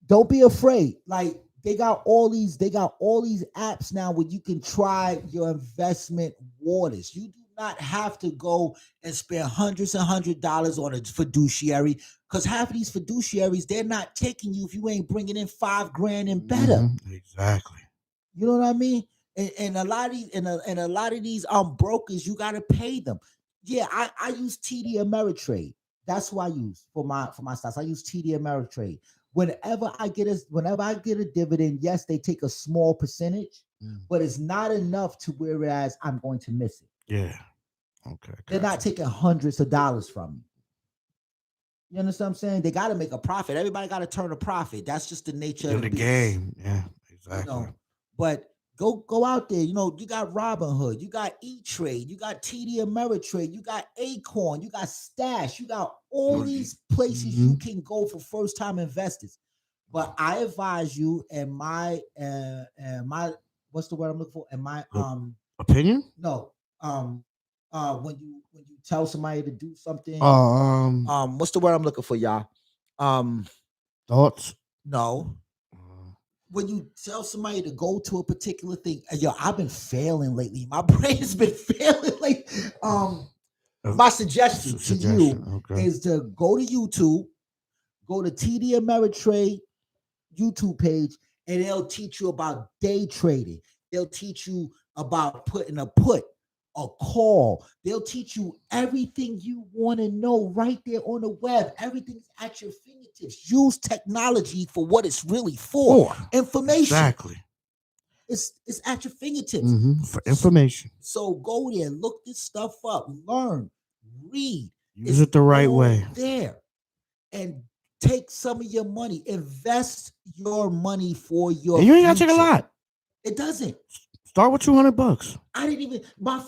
don't be afraid. Like, they got all these apps now where you can try your investment waters. You do not have to go and spend hundreds and $100s on a fiduciary, because half of these fiduciaries, they're not taking you if you ain't bringing in $5,000 and better. Mm-hmm. Exactly. You know what I mean? And a lot of these brokers, you got to pay them. Yeah, I use TD Ameritrade. That's who I use for my stocks. I use TD Ameritrade. Whenever I get a dividend, yes, they take a small percentage, but it's not enough to whereas I'm going to miss it. Yeah. Okay. They're not taking hundreds of dollars from me. You understand what I'm saying? They got to make a profit. Everybody got to turn a profit. That's just the nature of the game. Yeah, exactly. But go out there. You got Robinhood, you got E-Trade, you got TD Ameritrade, you got Acorn, you got Stash, you got all these places you can go for first-time investors. But I advise you, and my what's the word I'm looking for? And my opinion? No. When you tell somebody to do something, what's the word I'm looking for, y'all? Thoughts? No. when you tell somebody to go to a particular thing, yo, I've been failing lately. My brain has been failing. Like, my suggestion to you is to go to YouTube, go to TD Ameritrade YouTube page, and they'll teach you about day trading. They'll teach you about putting a put, a call. They'll teach you everything you want to know right there on the web. Everything's at your fingertips. Use technology for what it's really for. Information. Exactly. It's at your fingertips. For information. So go there, look this stuff up, learn, read. Use it the right way. There. And take some of your money. Invest your money for your and you ain't got to take a lot. It doesn't. Start with $200. I didn't even, my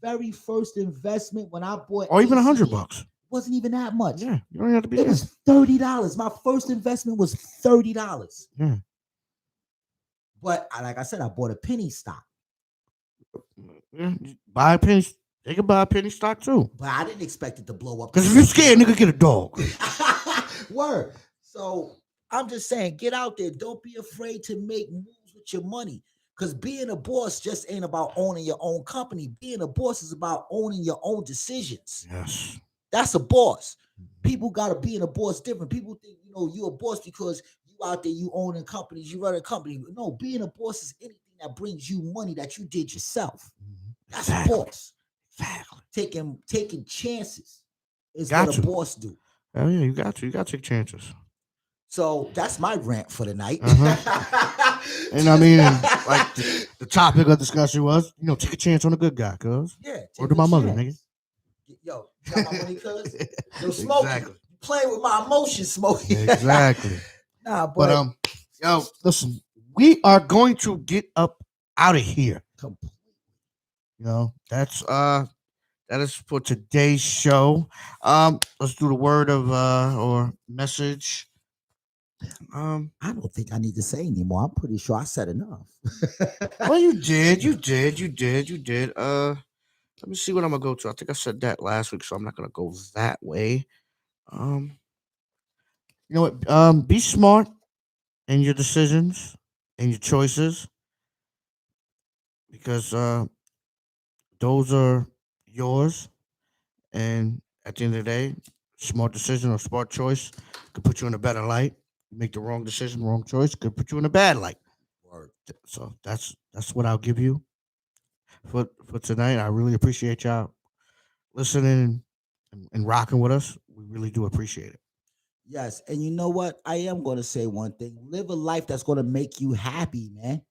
very first investment when I bought, or even $100 wasn't even that much. Yeah, you don't have to be. It was $30. My first investment was $30. Yeah, but like I said, I bought a penny stock. Yeah, buy a penny. They can buy a penny stock too. But I didn't expect it to blow up. Because if you're scared, nigga, get a dog. Word. So I'm just saying, get out there. Don't be afraid to make moves with your money. Because being a boss just ain't about owning your own company. Being a boss is about owning your own decisions. Yes. That's a boss. People got to be in a boss different. People think, you're a boss because you out there, you owning companies, you run a company. No, being a boss is anything that brings you money that you did yourself. That's a boss. Exactly. Taking chances is what a boss do. Oh yeah, you got to take chances. So that's my rant for the night. And I mean, like the topic of discussion was, take a chance on a good guy, cuz. Yeah. Or to my mother, nigga. Yo, you got my money, cuz? Yo, smoking. Exactly. You playing with my emotions, smoking. Exactly. Nah, but yo, listen, we are going to get up out of here. That is for today's show. Let's do the word of or message. I don't think I need to say anymore. I'm pretty sure I said enough. Well, you did. Let me see what I'm gonna go to. I think I said that last week, so I'm not gonna go that way. You know what? Be smart in your decisions and your choices, because those are yours. And at the end of the day, smart decision or smart choice could put you in a better light. Make the wrong decision, wrong choice could put you in a bad light. So that's what I'll give you for tonight. I really appreciate y'all listening and rocking with us. We really do appreciate it. Yes, and you know what? I am going to say one thing. Live a life that's going to make you happy, man.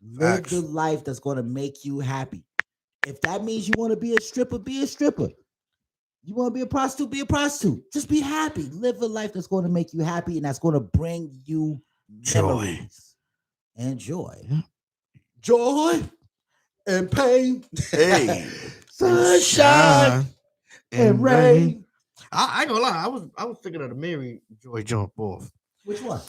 Live the life that's going to make you happy. If that means you want to be a stripper, be a stripper. You want to be a prostitute, be a prostitute. Just be happy. Live a life that's going to make you happy and that's going to bring you joy and joy. Yeah. Joy and pain. Hey. Sunshine and rain. I ain't gonna lie. I was thinking of the Mary Joy jump off. Which one?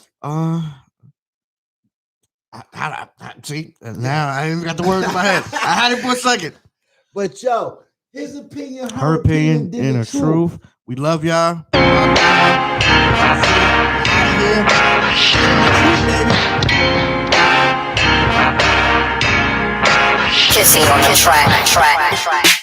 See, now I ain't got the word in my head. I had it for a second. But yo, his opinion, her opinion, and the truth. We love y'all. Kissing on the track.